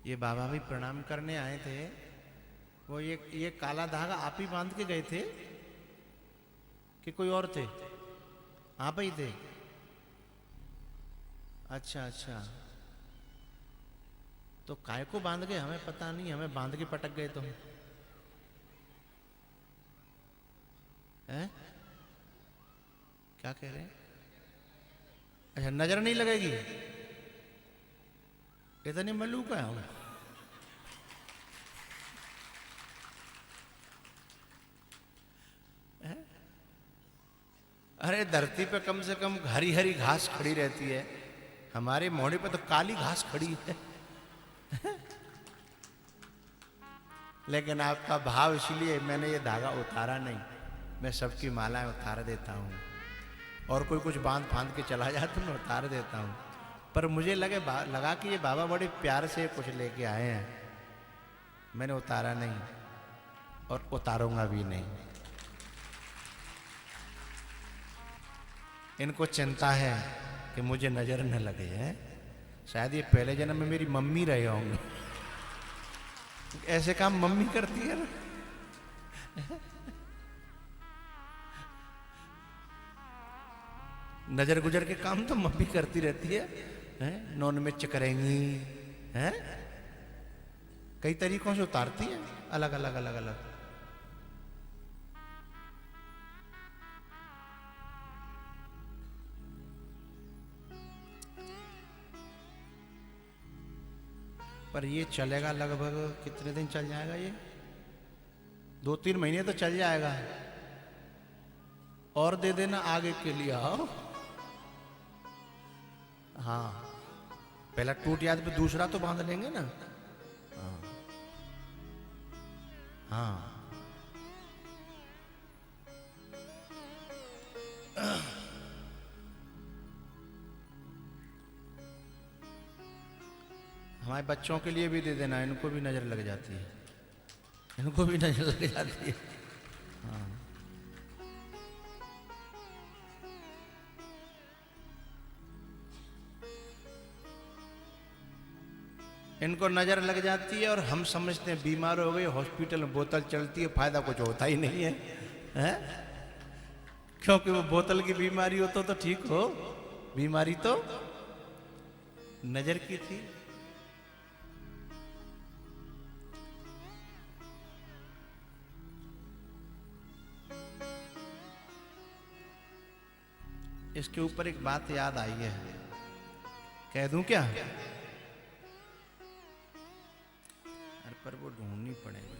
ये बाबा भी प्रणाम करने आए थे। वो ये काला धागा आप ही बांध के गए थे कि कोई और थे? आप ही थे? अच्छा अच्छा, तो काय को बांध गए हमें पता नहीं, हमें बांध के पटक गए तुम हैं? क्या कह रहे हैं? अच्छा, नजर नहीं लगेगी? इतनी मलूक है हम। अरे धरती पे कम से कम हरी हरी घास खड़ी रहती है, हमारे मोहड़े पे तो काली घास खड़ी है। लेकिन आपका भाव, इसलिए मैंने ये धागा उतारा नहीं। मैं सबकी मालाएं उतार देता हूँ, और कोई कुछ बांध फांध के चला जाए तो मैं उतार देता हूँ। पर मुझे लगा कि ये बाबा बड़े प्यार से कुछ लेके आए हैं, मैंने उतारा नहीं और उतारूंगा भी नहीं। इनको चिंता है कि मुझे नजर न लगे हैं, शायद ये पहले जन्म में मेरी मम्मी रहे होंगे। ऐसे काम मम्मी करती है ना। नजर गुजर के काम तो मम्मी करती रहती है, हैं? नॉन मिर्च करेंगी, हैं? कई तरीकों से उतारती है, अलग अलग अलग अलग। पर ये चलेगा लगभग कितने दिन चल जाएगा? ये 2-3 महीने तो चल जाएगा। और दे देना आगे के लिए। आओ, हाँ, पहला टूट याद पे दूसरा तो बांध लेंगे ना। हाँ हाँ, हमारे बच्चों के लिए भी दे देना, इनको भी नजर लग जाती है, इनको भी नजर लग जाती है। हाँ, इनको नजर लग जाती है और हम समझते हैं बीमार हो गए, हॉस्पिटल में बोतल चलती है, फायदा कुछ होता ही नहीं है, हैं? क्योंकि वो बोतल की बीमारी हो तो ठीक हो, बीमारी तो नजर की थी। इसके ऊपर एक बात याद आई है, कह दूं क्या? अरे पर वो ढूंढनी पड़ेगी।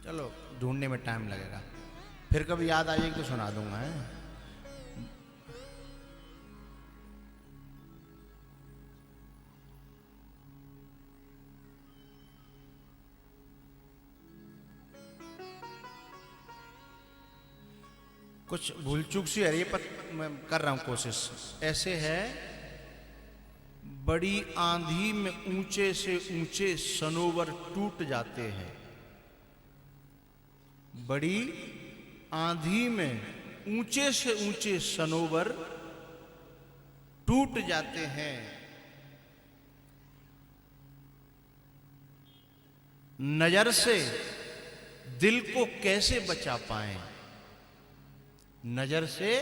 चलो, ढूंढने में टाइम लगेगा, फिर कभी याद आ जाएगी तो सुना दूंगा, है? कुछ भूल चूक सी है ये, पर मैं कर रहा हूं कोशिश। ऐसे है, बड़ी आंधी में ऊंचे से ऊंचे सनोवर टूट जाते हैं। बड़ी आंधी में ऊंचे से ऊंचे सनोवर टूट जाते हैं। नजर से दिल को कैसे बचा पाएं? नजर से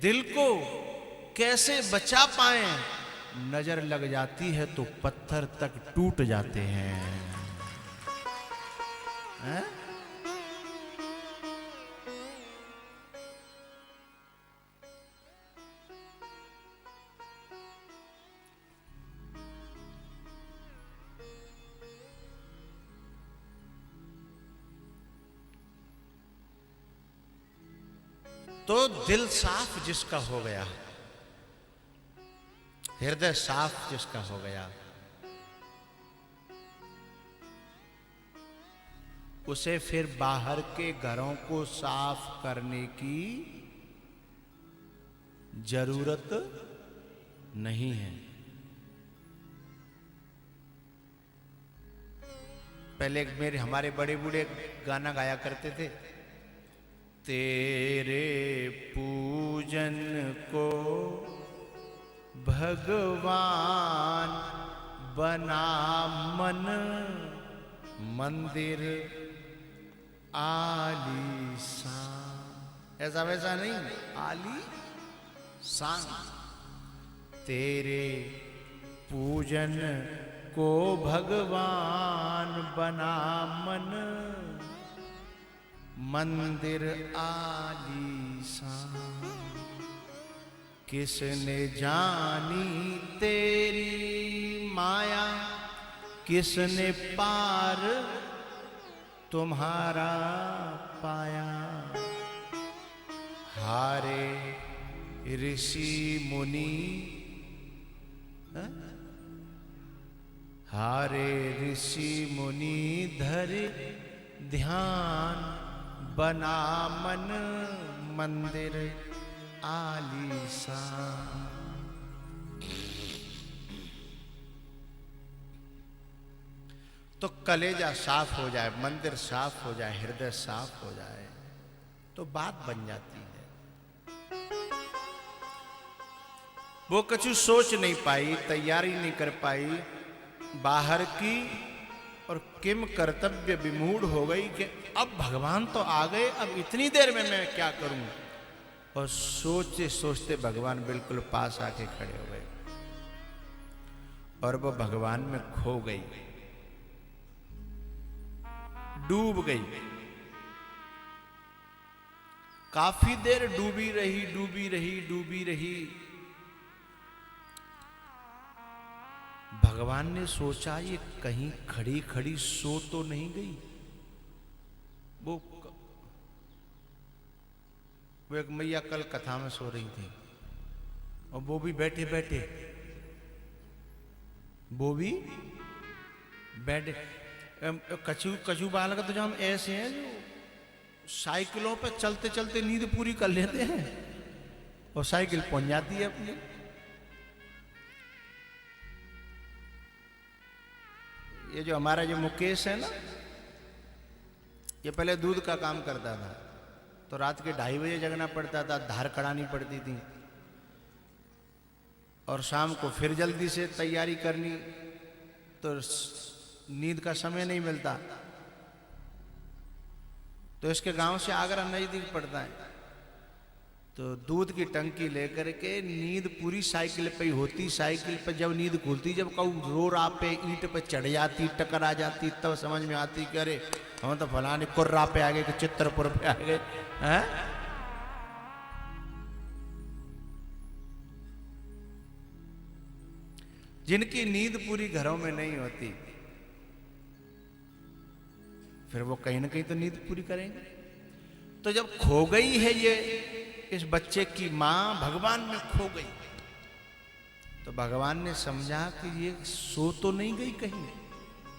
दिल को कैसे बचा पाएं? नजर लग जाती है तो पत्थर तक टूट जाते हैं, हैं? तो दिल साफ जिसका हो गया, हृदय साफ जिसका हो गया, उसे फिर बाहर के घरों को साफ करने की जरूरत नहीं है। पहले हमारे बड़े बूढ़े गाना गाया करते थे, तेरे पूजन को भगवान बना मन मंदिर आलीशान। ऐसा वैसा नहीं, आलीशान। तेरे पूजन को भगवान बना मन मंदिर आलीशान। किसने जानी तेरी माया, किसने पार तुम्हारा पाया। हारे ऋषि मुनि, हारे ऋषि मुनि धरि ध्यान बना मन मंदिर आलीशान। तो कलेजा साफ हो जाए, मंदिर साफ हो जाए, हृदय साफ हो जाए तो बात बन जाती है। वो कुछ सोच नहीं पाई, तैयारी नहीं कर पाई बाहर की, और किम कर्तव्य विमूढ़ हो गई कि अब भगवान तो आ गए, अब इतनी देर में मैं क्या करूं। और सोचते सोचते भगवान बिल्कुल पास आके खड़े हो गए और वो भगवान में खो गई, डूब गई। काफी देर डूबी रही, डूबी रही, डूबी रही। भगवान ने सोचा ये कहीं खड़ी खड़ी सो तो नहीं गई। वो एक मैया कल कथा में सो रही थी, और वो भी बैठे बैठे, वो भी बैठे। कछु बालक तो जो हम ऐसे हैं जो साइकिलों पे चलते चलते नींद पूरी कर लेते हैं और साइकिल पहुंच जाती है अपनी। ये जो हमारा जो मुकेश है ना, ये पहले दूध का काम करता था, तो रात के 2:30 बजे जगना पड़ता था, धार कढ़ानी पड़ती थी, और शाम को फिर जल्दी से तैयारी करनी, तो नींद का समय नहीं मिलता। तो इसके गांव से आगरा नजदीक पड़ता है, तो दूध की टंकी लेकर के नींद पूरी साइकिल पे ही होती। साइकिल पे जब नींद खुलती, जब कहूँ रोरा पे ईंट पे चढ़ जाती, टकरा जाती, तब समझ में आती कि अरे हम तो फलाने कुर्रा पे आ गए कि चित्रपुर पे आ गए हैं। जिनकी नींद पूरी घरों में नहीं होती, फिर वो कहीं ना कहीं तो नींद पूरी करेंगे। तो जब खो गई है ये इस बच्चे की मां भगवान में खो गई, तो भगवान ने समझा कि ये सो तो नहीं गई कहीं,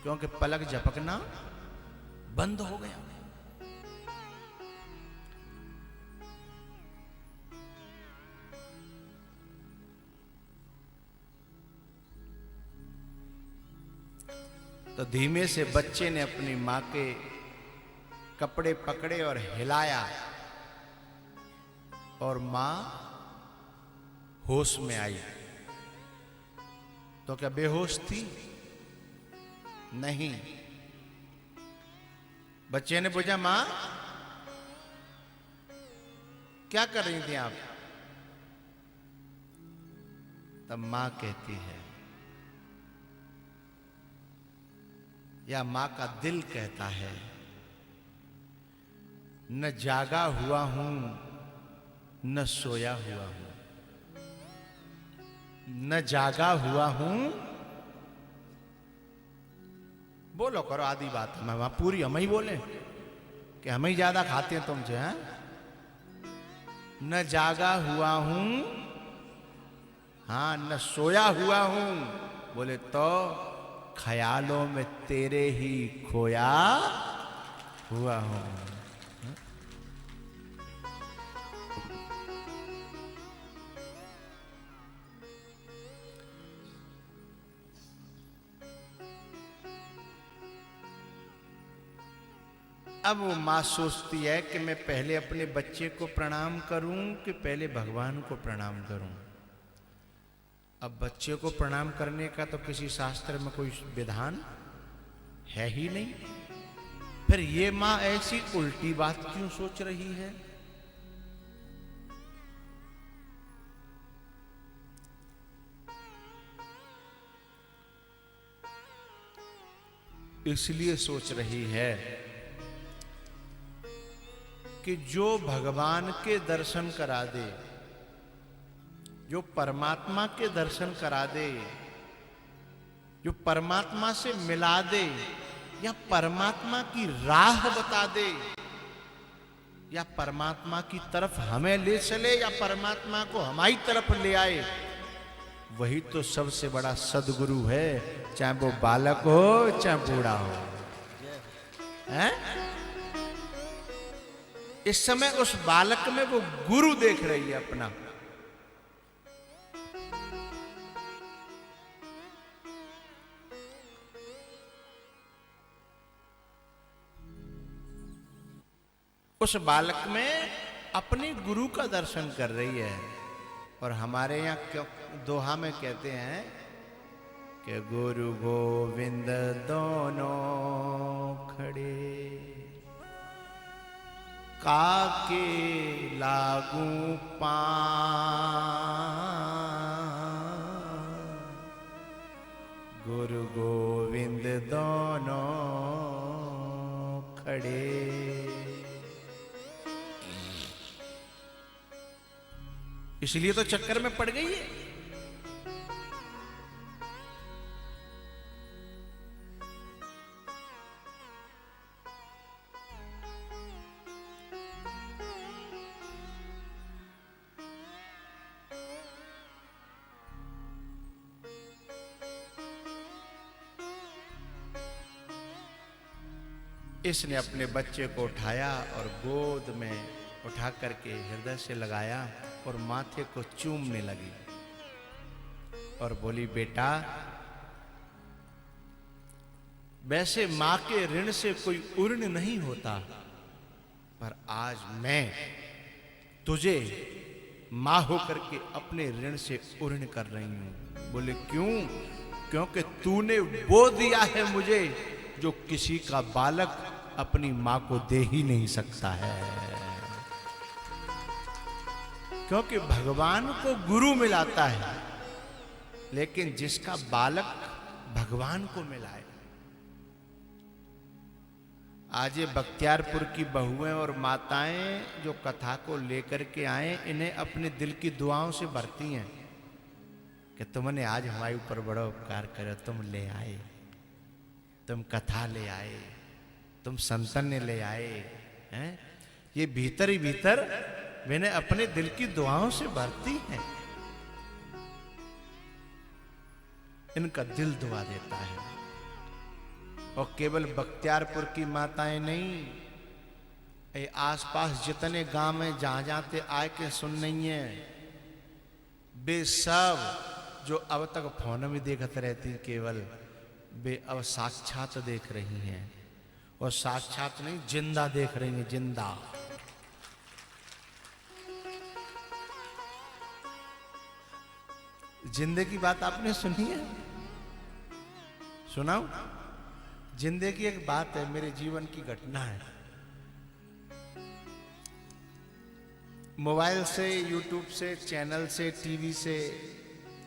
क्योंकि पलक झपकना बंद हो गया। तो धीमे से बच्चे ने अपनी मां के कपड़े पकड़े और हिलाया, और मां होश में आई। तो क्या बेहोश थी? नहीं। बच्चे ने पूछा, मां क्या कर रही थी आप? तब मां कहती है, या मां का दिल कहता है, न जागा हुआ हूं न सोया हुआ हूं, न जागा हुआ हूं। बोलो करो, आधी बात है, मैं पूरी हम ही बोले कि हम ही ज्यादा खाते हैं तुमसे, हैं? न जागा हुआ हूं, हाँ, न सोया हुआ हूं। बोले तो ख्यालों में तेरे ही खोया हुआ हूं। अब वो माँ सोचती है कि मैं पहले अपने बच्चे को प्रणाम करूं कि पहले भगवान को प्रणाम करूं। अब बच्चे को प्रणाम करने का तो किसी शास्त्र में कोई विधान है ही नहीं। फिर ये माँ ऐसी उल्टी बात क्यों सोच रही है? इसलिए सोच रही है कि जो भगवान के दर्शन करा दे, जो परमात्मा के दर्शन करा दे, जो परमात्मा से मिला दे, या परमात्मा की राह बता दे, या परमात्मा की तरफ हमें ले चले, या परमात्मा को हमारी तरफ ले आए, वही तो सबसे बड़ा सदगुरु है, चाहे वो बालक हो चाहे बूढ़ा हो। हैं? इस समय उस बालक में वो गुरु देख रही है अपना। उस बालक में अपने गुरु का दर्शन कर रही है। और हमारे यहाँ दोहा में कहते हैं कि गुरु गोविंद दोनों खड़े, काके लागू गुरु गोविंद दोनों खड़े। इसलिए तो चक्कर में पड़ गई है। इसने अपने बच्चे को उठाया और गोद में उठा करके हृदय से लगाया और माथे को चूमने लगी और बोली, बेटा, वैसे मां के ऋण से कोई उर्ण नहीं होता, पर आज मैं तुझे मां होकर के अपने ऋण से उर्ण कर रही हूं। बोले, क्यों? क्योंकि तूने वो दिया है मुझे जो किसी का बालक अपनी मां को दे ही नहीं सकता है। क्योंकि भगवान को गुरु मिलाता है, लेकिन जिसका बालक भगवान को मिलाए। आज ये बख्तियारपुर की बहुएं और माताएं जो कथा को लेकर के आए, इन्हें अपने दिल की दुआओं से भरती हैं कि तुमने आज हमारे ऊपर बड़ा उपकार करा, तुम ले आए, तुम कथा ले आए, तुम संतन ले आए हैं। ये भीतर ही भीतर मैंने अपने दिल की दुआओं से भरती हैं। इनका दिल दुआ देता है। और केवल बख्तियारपुर की माताएं नहीं, ये आसपास जितने गांव हैं जहां जाते आए के सुन नहीं है, वे सब जो अब तक फोन में देखते रहती, केवल वे अब साक्षात देख रही हैं। और साक्षात नहीं, जिंदा देख रही हैं, जिंदा। जिंदे की बात आपने सुनी है? सुनाओ। जिंदे की एक बात है, मेरे जीवन की घटना है। मोबाइल से, यूट्यूब से, चैनल से, टीवी से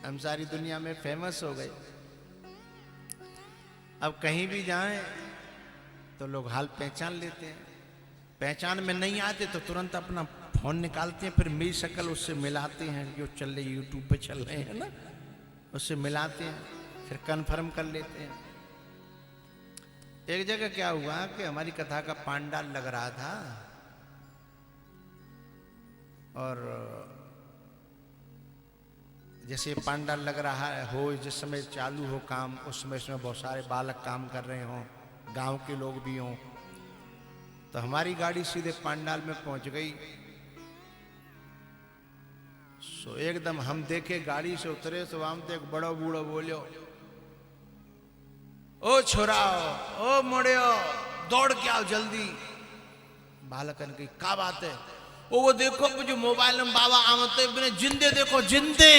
हम सारी दुनिया में फेमस हो गए। अब कहीं भी जाएं तो लोग हाल पहचान लेते हैं। पहचान में नहीं आते तो तुरंत अपना फोन निकालते हैं, फिर मेरी शक्ल उससे मिलाते हैं, जो चल रही यूट्यूब पे चल रहे हैं ना, उससे मिलाते हैं, फिर कंफर्म कर लेते हैं। एक जगह क्या हुआ कि हमारी कथा का पांडाल लग रहा था और जैसे पांडाल लग रहा हो, जिस समय चालू हो काम, उस समय इसमें बहुत सारे बालक काम कर रहे हों, गांव के लोग भी हों, तो हमारी गाड़ी सीधे पंडाल में पहुंच गई। सो एकदम हम देखे गाड़ी से उतरे तो वहां तो एक बड़ा बूढ़ा बोलियो, ओ छोराओ, ओ मोड़ियो, दौड़ के आओ जल्दी। बालकन की का बात है? वो देखो जो मोबाइल में बाबा आमते बिना जिंदे, देखो जिंदे।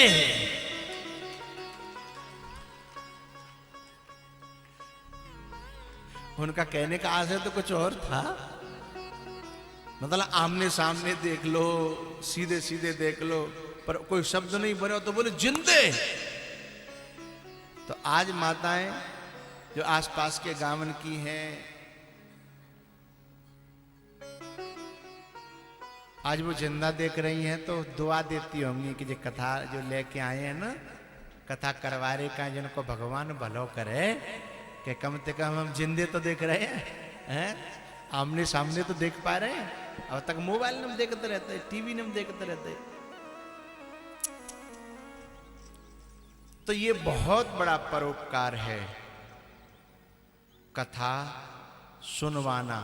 उनका कहने का आशय तो कुछ और था, मतलब आमने सामने देख लो, सीधे सीधे देख लो, पर कोई शब्द नहीं बने तो बोले जिंदे। तो आज माताएं जो आसपास के गांवन की हैं, आज वो जिंदा देख रही हैं तो दुआ देती होंगी कि जो कथा जो लेके आए हैं ना, कथा करवारे का जिनको भगवान भलो करे, कि कम से कम हम जिंदे तो देख रहे हैं, आमने सामने तो देख पा रहे हैं। अब तक मोबाइल में देखते रहते, टीवी में देखते रहते। तो ये बहुत बड़ा परोपकार है, कथा सुनवाना,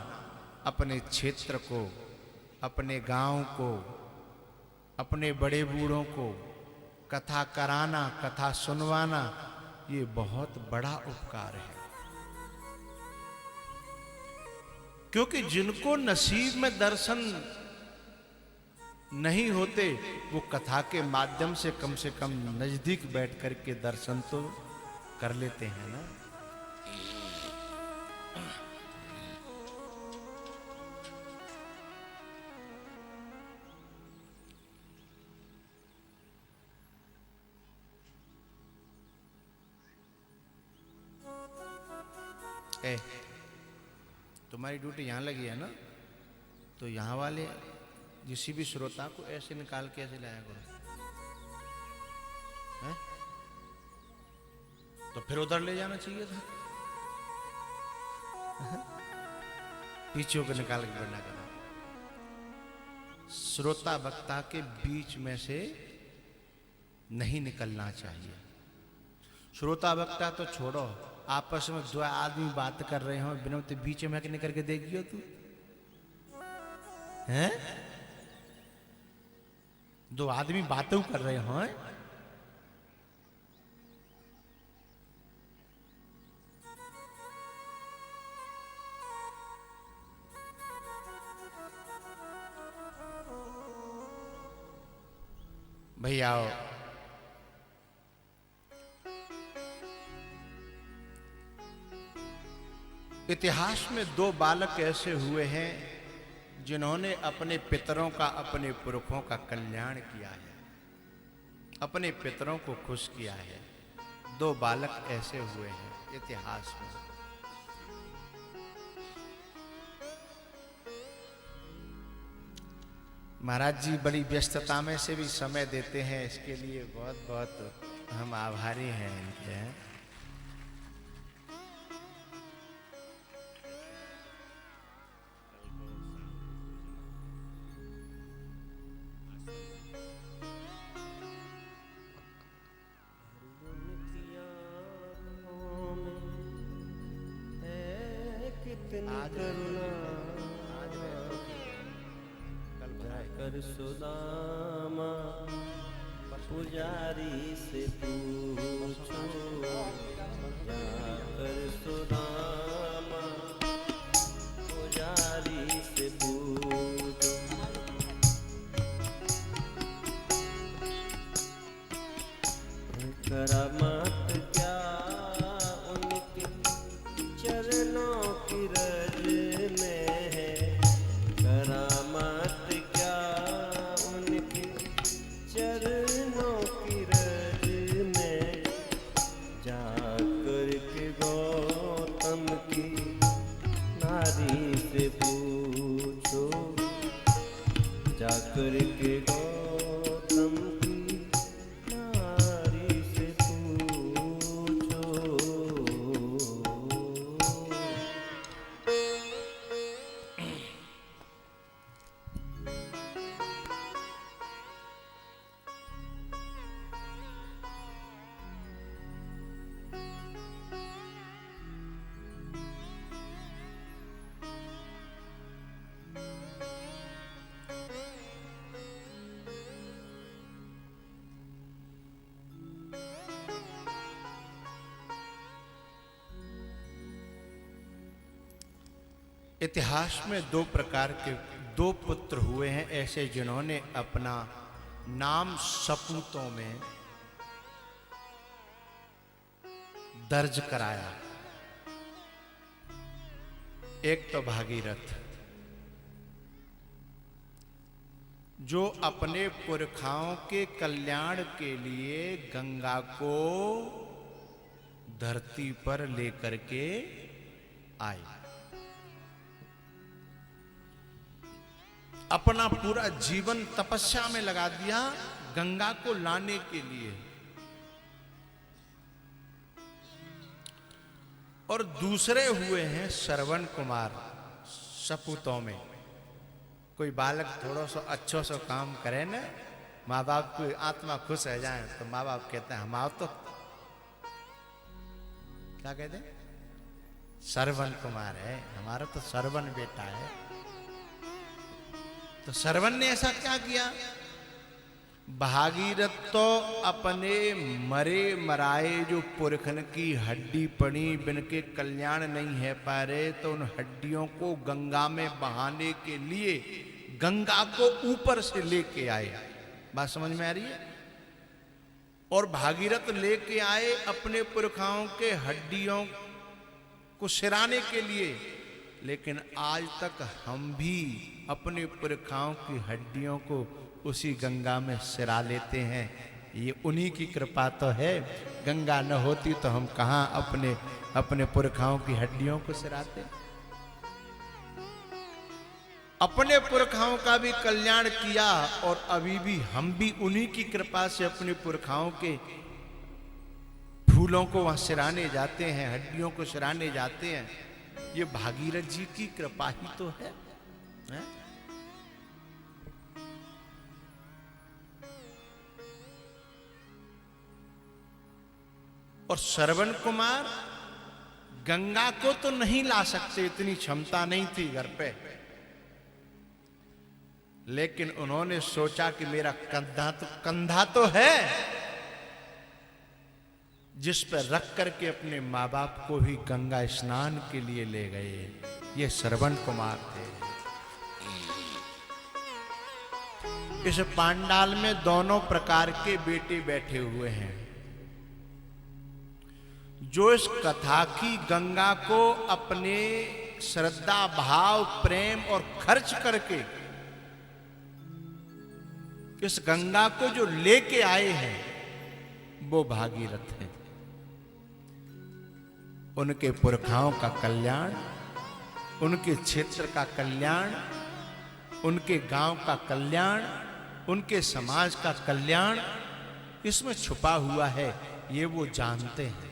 अपने क्षेत्र को, अपने गांव को, अपने बड़े बूढ़ों को कथा कराना, कथा सुनवाना, ये बहुत बड़ा उपकार है। क्योंकि जिनको नसीब में दर्शन नहीं होते, वो कथा के माध्यम से कम नजदीक बैठ कर के दर्शन तो कर लेते हैं ना। तुम्हारी ड्यूटी यहाँ लगी है ना, तो यहाँ वाले किसी भी श्रोता को ऐसे निकाल के ऐसे लाया करो, है? तो फिर उधर ले जाना चाहिए था, पीछे को निकाल के बढ़ना करो। श्रोता वक्ता के बीच में से नहीं निकलना चाहिए। श्रोता वक्ता तो छोड़ो, आपस में दो आदमी बात कर रहे हो, बिना तो बीच में निकल के देखियो तू, हैं? दो आदमी बातें कर रहे हो, भैया आओ। इतिहास में दो बालक ऐसे हुए हैं जिन्होंने अपने पितरों का, अपने पुरखों का कल्याण किया है, अपने पितरों को खुश किया है। दो बालक ऐसे हुए हैं इतिहास में। महाराज जी बड़ी व्यस्तता में से भी समय देते हैं, इसके लिए बहुत बहुत हम आभारी हैं इनके। कर सुदामा पुजारी से पूछो, जाकर सुदामा पुजारी से पूछो, करामात क्या उनके चरणों की रज में है, करामात चरणों की रज में, जाकर के गौतम की नारी से पूछो, जाकर के गौतम की नारी से पूछो। इतिहास में दो प्रकार के दो पुत्र हुए हैं ऐसे जिन्होंने अपना नाम सपूतों में दर्ज कराया। एक तो भागीरथ, जो अपने पुरखाओं के कल्याण के लिए गंगा को धरती पर लेकर के आए। अपना पूरा जीवन तपस्या में लगा दिया गंगा को लाने के लिए। और दूसरे हुए हैं श्रवण कुमार, सपूतों में। कोई बालक थोड़ा सा अच्छो सा काम करे ना, माँ बाप की आत्मा खुश रह जाए, तो माँ बाप कहते हैं हमारा तो क्या कहते हैं, श्रवण कुमार है, हमारा तो श्रवण बेटा है। तो श्रवण ने ऐसा क्या किया? भागीरथ तो अपने मरे मराए जो पुरखन की हड्डी पड़ी बिन के कल्याण नहीं है पा रहे, तो उन हड्डियों को गंगा में बहाने के लिए गंगा को ऊपर से लेके आए। बात समझ में आ रही है? और भागीरथ लेके आए अपने पुरखाओं के हड्डियों को सिराने के लिए। लेकिन आज तक हम भी अपने पुरखाओं की हड्डियों को उसी गंगा में सिरा लेते हैं। ये उन्हीं की कृपा तो है। गंगा न होती तो हम कहाँ अपने पुरखाओं की हड्डियों को सिराते। अपने पुरखाओं का भी कल्याण किया और अभी भी हम भी उन्हीं की कृपा से अपने पुरखाओं के फूलों को वहां सिराने जाते हैं, हड्डियों को सिराने जाते हैं। ये भागीरथ जी की कृपा ही तो है, है? और श्रवण कुमार गंगा को तो नहीं ला सकते, इतनी क्षमता नहीं थी घर पे, लेकिन उन्होंने सोचा कि मेरा कंधा तो है जिस पर रख करके अपने माँ बाप को भी गंगा स्नान के लिए ले गए। ये श्रवण कुमार थे। इस पांडाल में दोनों प्रकार के बेटे बैठे हुए हैं। जो इस कथा की गंगा को अपने श्रद्धा भाव प्रेम और खर्च करके इस गंगा को जो लेके आए हैं वो भागीरथ हैं। उनके पुरखाओं का कल्याण, उनके क्षेत्र का कल्याण, उनके गांव का कल्याण, उनके समाज का कल्याण इसमें छुपा हुआ है, ये वो जानते हैं।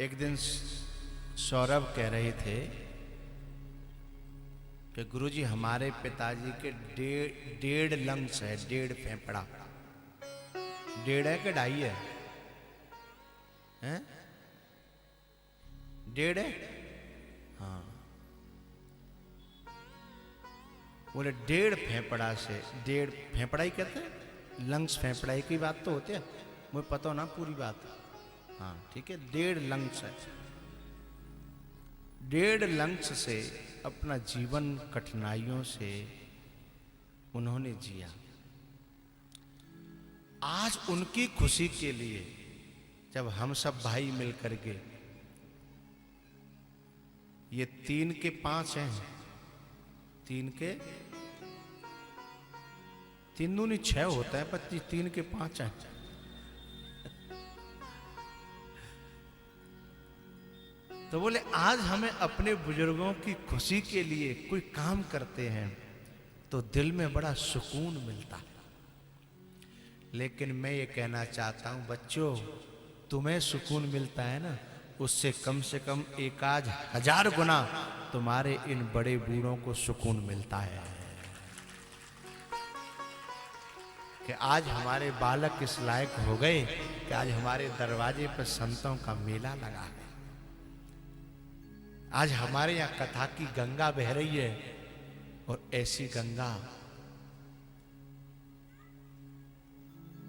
एक दिन सौरभ कह रहे थे कि गुरुजी हमारे पिताजी के डेढ़ लंग्स है, 1.5 फेफड़ा। 1.5 है कि 2.5 है? हैं? 1.5 है? हाँ, बोले 1.5 फेफड़ा से, 1.5 फेफड़ा ही कहते हैं, लंग्स फेफड़ा ही की बात तो होती है, मुझे पता हो ना पूरी बात। हाँ ठीक है, 1.5 लंग्स है। 1.5 लंग्स से अपना जीवन कठिनाइयों से उन्होंने जिया। आज उनकी खुशी के लिए जब हम सब भाई मिलकर के, ये 3 के 5 हैं, 3 के 3 दूनी 6 होता है, 25, 3 के 5 हैं। तो बोले आज हमें अपने बुजुर्गों की खुशी के लिए कोई काम करते हैं तो दिल में बड़ा सुकून मिलता है। लेकिन मैं ये कहना चाहता हूं बच्चों, तुम्हें सुकून मिलता है ना, उससे कम से कम 1000 गुना तुम्हारे इन बड़े बूढ़ों को सुकून मिलता है कि आज हमारे बालक इस लायक हो गए कि आज हमारे दरवाजे पर संतों का मेला लगा है। आज हमारे यहाँ कथा की गंगा बह रही है और ऐसी गंगा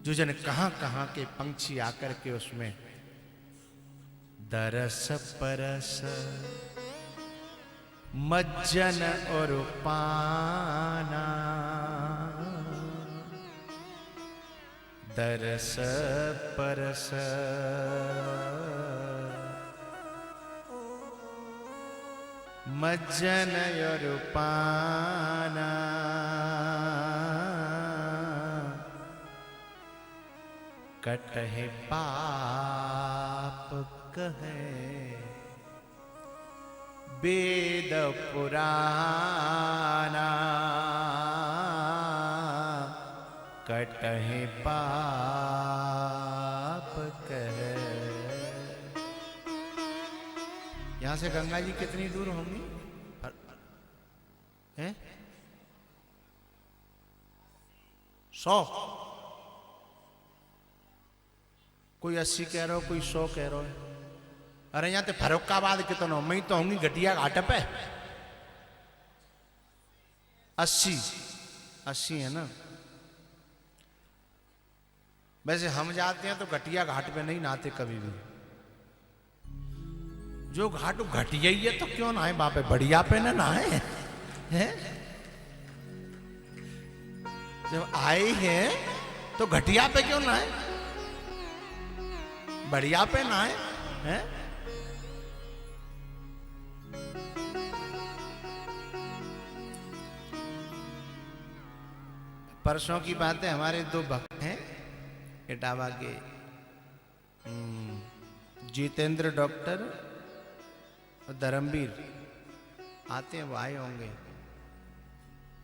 जो जन कहां कहां के पंछी आकर के उसमें दरस परस मज्जन और पाना, दरस परस मज्जन और पाना, कटहे पाप कहे वेद पुराना, कटहे पाप कहे। यहां से गंगा जी कितनी दूर होंगी? हैं? 100, कोई 80 कह रहा हो, कोई 100 कह रहा है। अरे यहाँ तो फरुखाबाद कितना मैं तो होंगी घटिया घाट पे 80 है ना। वैसे हम जाते हैं तो घटिया घाट पे नहीं नहाते कभी भी। जो घाट घटिया ही है तो क्यों नहाए बापे, बढ़िया पे ना नहाए हैं। जब आए हैं तो घटिया पे क्यों नहाए, बढ़िया पे नहाए हैं। परसों की बात है, हमारे 2 भक्त हैं इटावा के, जितेंद्र डॉक्टर और धर्मवीर आते हैं, वो आए होंगे।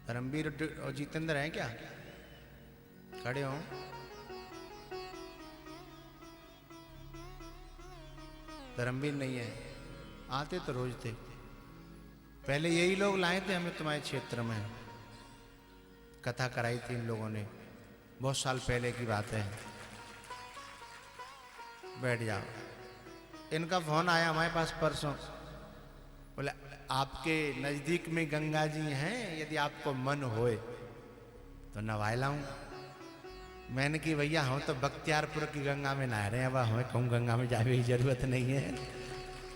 धर्मवीर और जितेंद्र हैं क्या? खड़े हों। धर्मवीर नहीं है, आते तो रोज थे। पहले यही लोग लाए थे हमें तुम्हारे क्षेत्र में, कथा कराई थी इन लोगों ने, बहुत साल पहले की बात है। बैठ जाओ। इनका फोन आया हमारे पास परसों, बोले आपके नजदीक में गंगा जी हैं, यदि आपको मन होए तो नवाए लाऊं। मैंने कि भैया हम तो बख्तियारपुर की गंगा में नहा रहे हैं, अब हमें कहूँ गंगा में जाने की जरूरत नहीं है,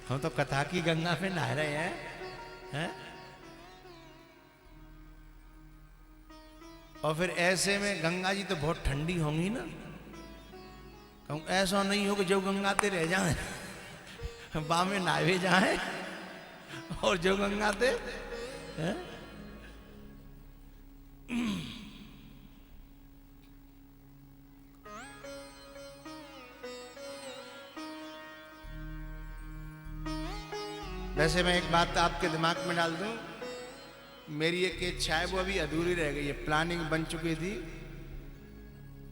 हम तो कथा की गंगा में नहा रहे हैं। और फिर ऐसे में गंगा जी तो बहुत ठंडी होंगी ना, कहूँ ऐसा नहीं हो कि जो गंगाते रह जाए बामे नहावे जाए और जो गंगाते हैं। वैसे मैं एक बात आपके दिमाग में डाल दूं, मेरी एक इच्छा है वो अभी अधूरी रह गई है, प्लानिंग बन चुकी थी।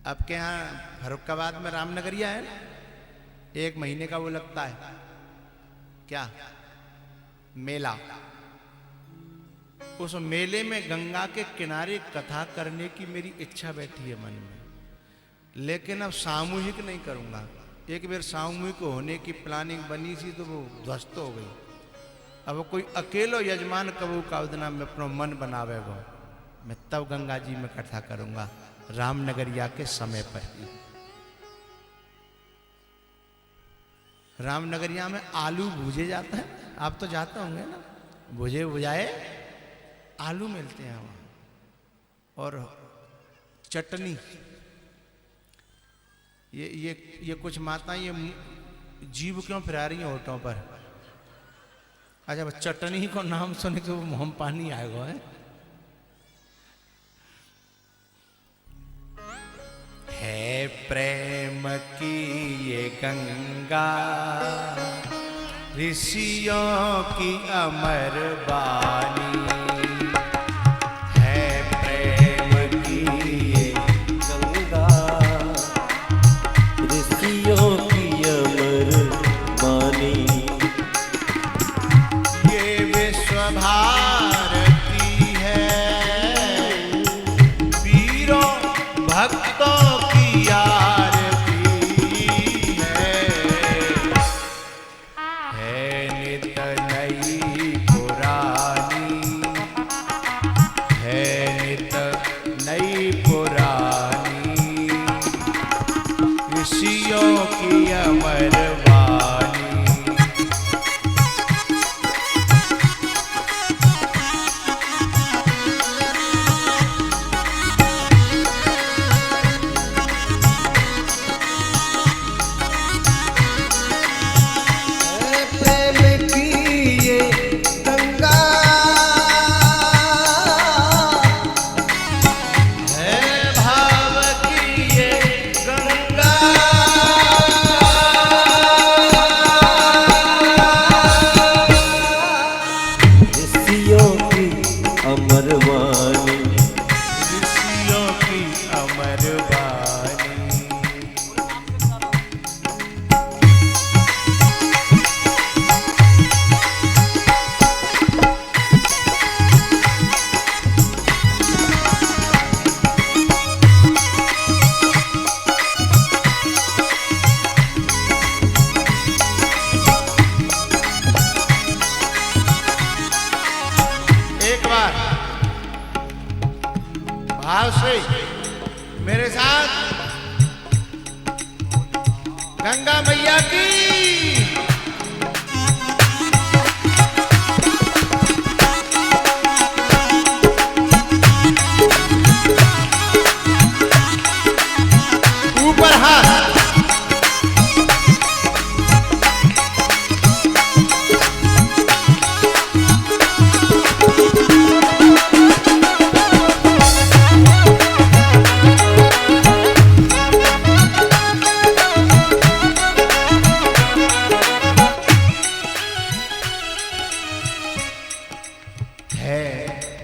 आपके यहाँ फरुखाबाद में रामनगरिया है ना, 1 महीने का वो लगता है क्या मेला। उस मेले में गंगा के किनारे कथा करने की मेरी इच्छा बैठी है मन में, लेकिन अब सामूहिक नहीं करूंगा। एक बार सामूहिक होने की प्लानिंग बनी थी तो वो ध्वस्त हो गई। अब कोई अकेलो यजमान कबू का उदना में अपना मन बनावे वो, मैं तब गंगा जी में कथा करूंगा रामनगरिया के समय पर ही। रामनगरिया में आलू भूजे जाते हैं, आप तो जाते होंगे ना, भुजे भुजाए आलू मिलते हैं वहां, और चटनी। ये कुछ माता ये जीव क्यों फिरा रही हैं होठों पर? अच्छा, चटनी को नाम सुने तो मुंह में पानी आएगा है प्रेम की ये गंगा, ऋषियों की अमर बानी, है प्रेम की ये गंगा, ऋषियों की अमर बानी, ये विश्व भारती है, वीरों भक्तों की आरती है नित नई पुरानी, भाव से मेरे साथ गंगा मैया की। ऊपर हाथ।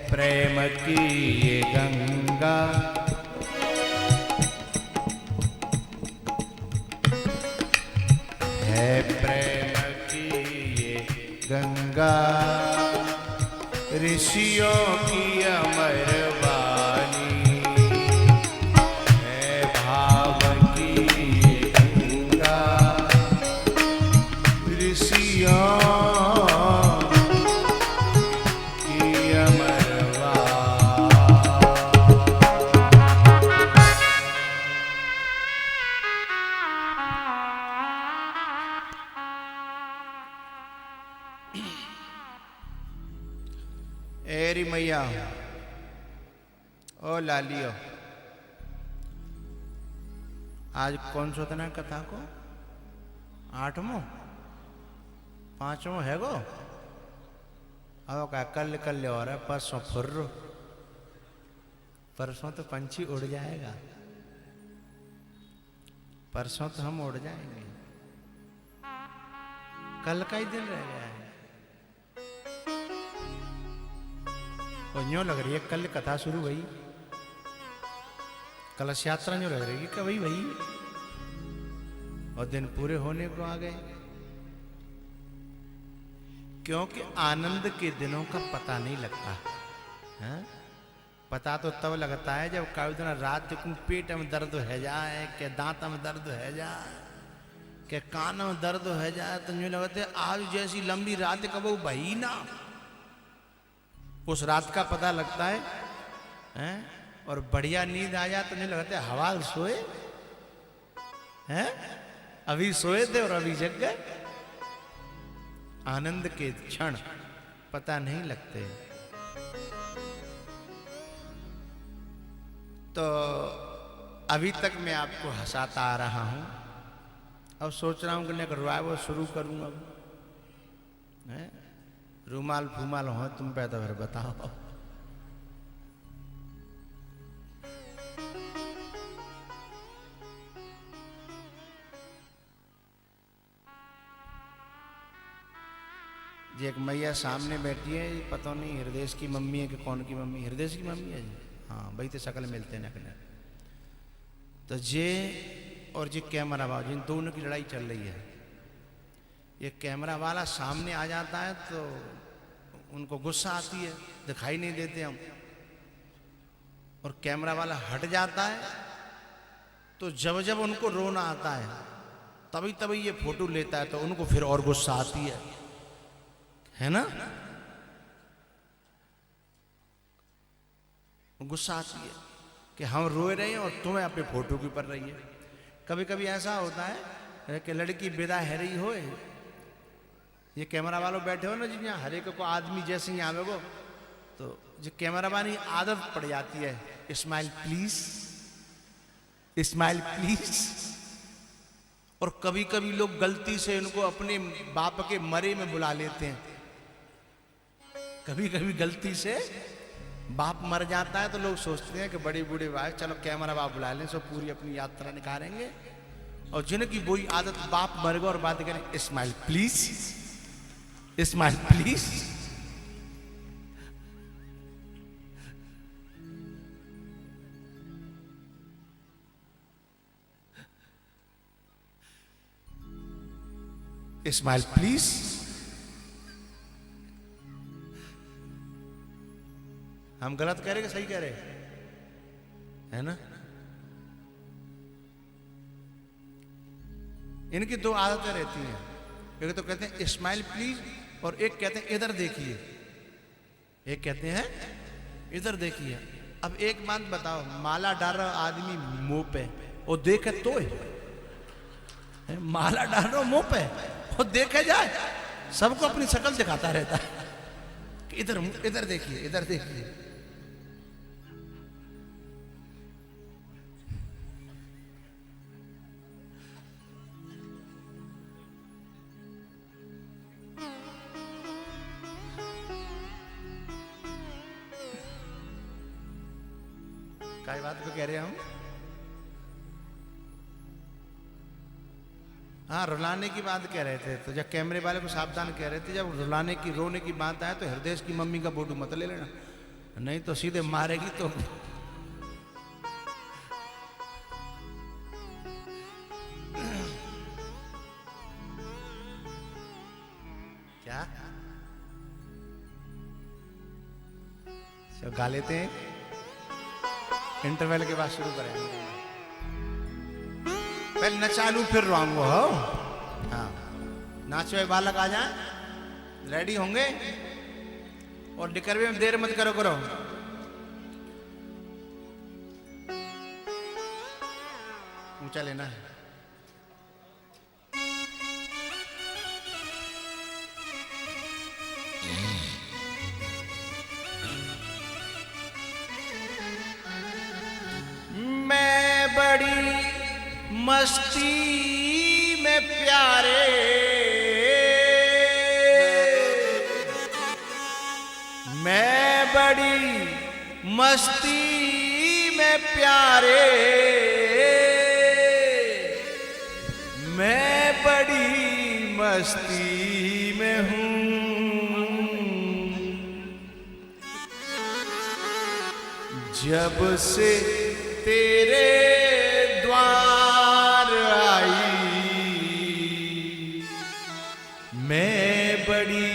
प्रेम की ये गंगा है, प्रेम की ये गंगा ऋषियों की अमर वाणी है, भाव की ये गंगा ऋषियों एरी मैया ओ लालियो। आज कौन सा तना कथा को 8वां 5वां है गो। अब क्या कल कल और है, परसों फुर्र, परसों तो पंछी उड़ जाएगा, परसों तो हम उड़ जाएंगे, कल का ही दिन रह गया है। और यूं लग रही है कल कथा शुरू हुई, कलश यात्रा यूं लग रही है कि वही और दिन पूरे होने को आ गए। क्योंकि आनंद के दिनों का पता नहीं लगता है। पता तो तब लगता है जब कई दिन रात को पेट में दर्द है जाए, के दांत में दर्द है जाए, के कान में दर्द है जाए, तो यूं लगता है आज जैसी लंबी रात कब भाई ना, उस रात का पता लगता है, हैं? और बढ़िया नींद आ जाए तो नहीं लगता हवाल सोए हैं, अभी सोए थे और अभी जग गए। आनंद के क्षण पता नहीं लगते। तो अभी तक मैं आपको हंसाता आ रहा हूं, अब सोच रहा हूं कि रिवाइवल शुरू करूं अब, हैं? रूमाल फूमाल हो तुम पे तो फिर बताओ। जी एक मैया सामने बैठी है, पता नहीं हृदय की मम्मी है कि कौन की मम्मी, हृदय की मम्मी है जी, हाँ भाई तो शकल मिलते हैं ना। तो जे और जे कैमरा वाला, जिन दोनों की लड़ाई चल रही है। ये कैमरा वाला सामने आ जाता है तो उनको गुस्सा आती है, दिखाई नहीं देते हम, और कैमरा वाला हट जाता है तो जब जब उनको रोना आता है तभी तभी ये फोटो लेता है, तो उनको फिर और गुस्सा आती है ना, गुस्सा आती है कि हम रो रहे हैं और तुम्हें अपने फोटो के ऊपर रही है। कभी कभी ऐसा होता है कि लड़की विदा है रही हो, ये कैमरा वालों बैठे हो ना जी, यहाँ हर एक को आदमी जैसे ही आवे को, तो जो कैमरा वाली आदत पड़ जाती है, स्माइल प्लीज, स्माइल प्लीज। और कभी कभी लोग गलती से इनको अपने बाप के मरे में बुला लेते हैं। कभी कभी गलती से बाप मर जाता है तो लोग सोचते हैं कि बड़ी बूढ़े भाई चलो कैमरा बाप बुला लें, सब पूरी अपनी यात्रा निकालेंगे। और जिनकी बुरी आदत बाप मर गए और बात करें smile please, smile please. Smile please. हम गलत कह रहे कि सही कह रहे है ना? इनकी दो आदतें रहती हैं, एक तो कहते हैं स्माइल प्लीज और एक कहते हैं इधर देखिए, एक कहते हैं इधर देखिए। अब एक बात बताओ, माला डाल रहा आदमी मुंह पे, वो देखे तो माला डाल रहा मुंह पे, वो देखे जाए, सबको अपनी शक्ल दिखाता रहता है कि इधर इधर देखिए, इधर देखिए। काय बात को कह रहे हैं हम? हाँ, रुलाने की बात कह रहे थे। तो जब कैमरे वाले को सावधान कह रहे थे, जब रुलाने की रोने की बात आए तो हृदय की मम्मी का फोटो मत ले लेना, नहीं तो सीधे मारेगी। तो क्या सब गा लेते हैं, इंटरवल के बाद शुरू करेंगे। पहले नचालू फिर रोऊंगा। हो हाँ, नाचो बालक आ जाए, रेडी होंगे, और डिकरवे में देर मत करो करो। ऊंचा लेना है। मैं बड़ी मस्ती में प्यारे, मैं बड़ी मस्ती में प्यारे, मैं बड़ी मस्ती में हूँ। जब से तेरे द्वार आई, मैं बड़ी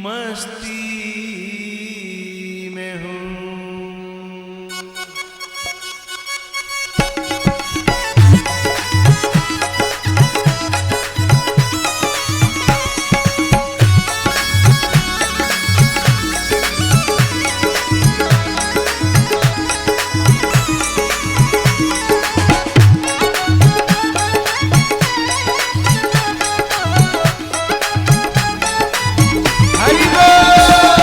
मस्ती में हूँ। हरि बोल।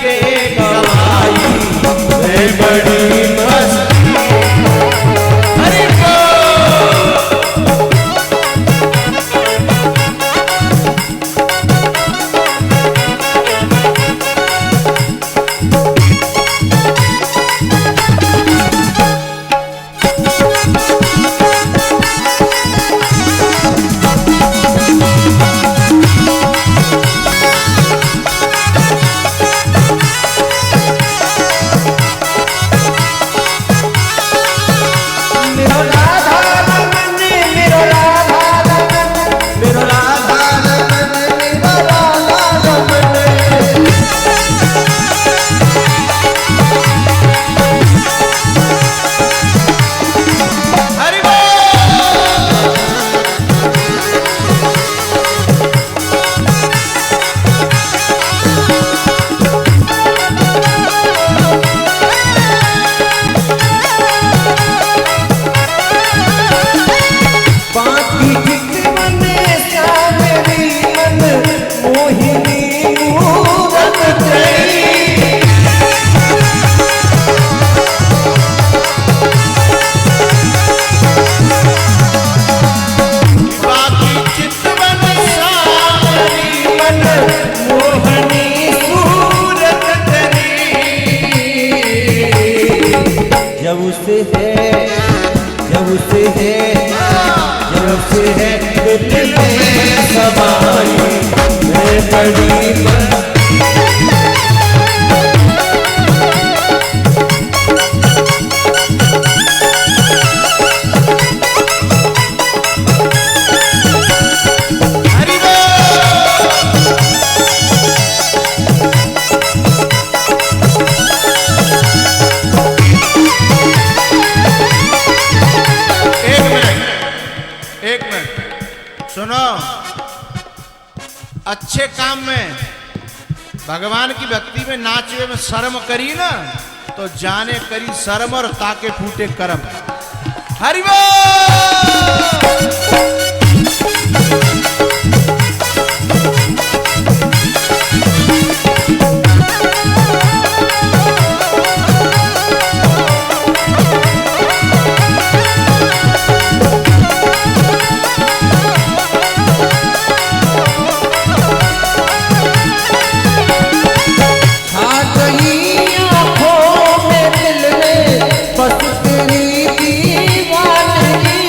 के गवाई है बड़ी मस्ती। हरि बोल। मेरो राधा रमन मेरो राधा रमन मेरो राधा रमन मेरो राधा रमन। हरि बोल। बाकी जितमन श्याम मन मोहिनी मूरत तेरी। बाकी चितवन सावरी मन मोहनी सूरत तेरी। जब उसे है जब उसे है जब से है दिल में समाई है बड़ी मस्ती। हरि बोल। एक मिनट सुनो। अच्छे काम में भगवान की भक्ति में नाचवे में शर्म करी ना तो जाने करी शर्म और ताके फूटे कर्म। हरि बोल। आ गई आँखों में दिल में बस तेरी दीवानगी।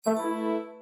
है।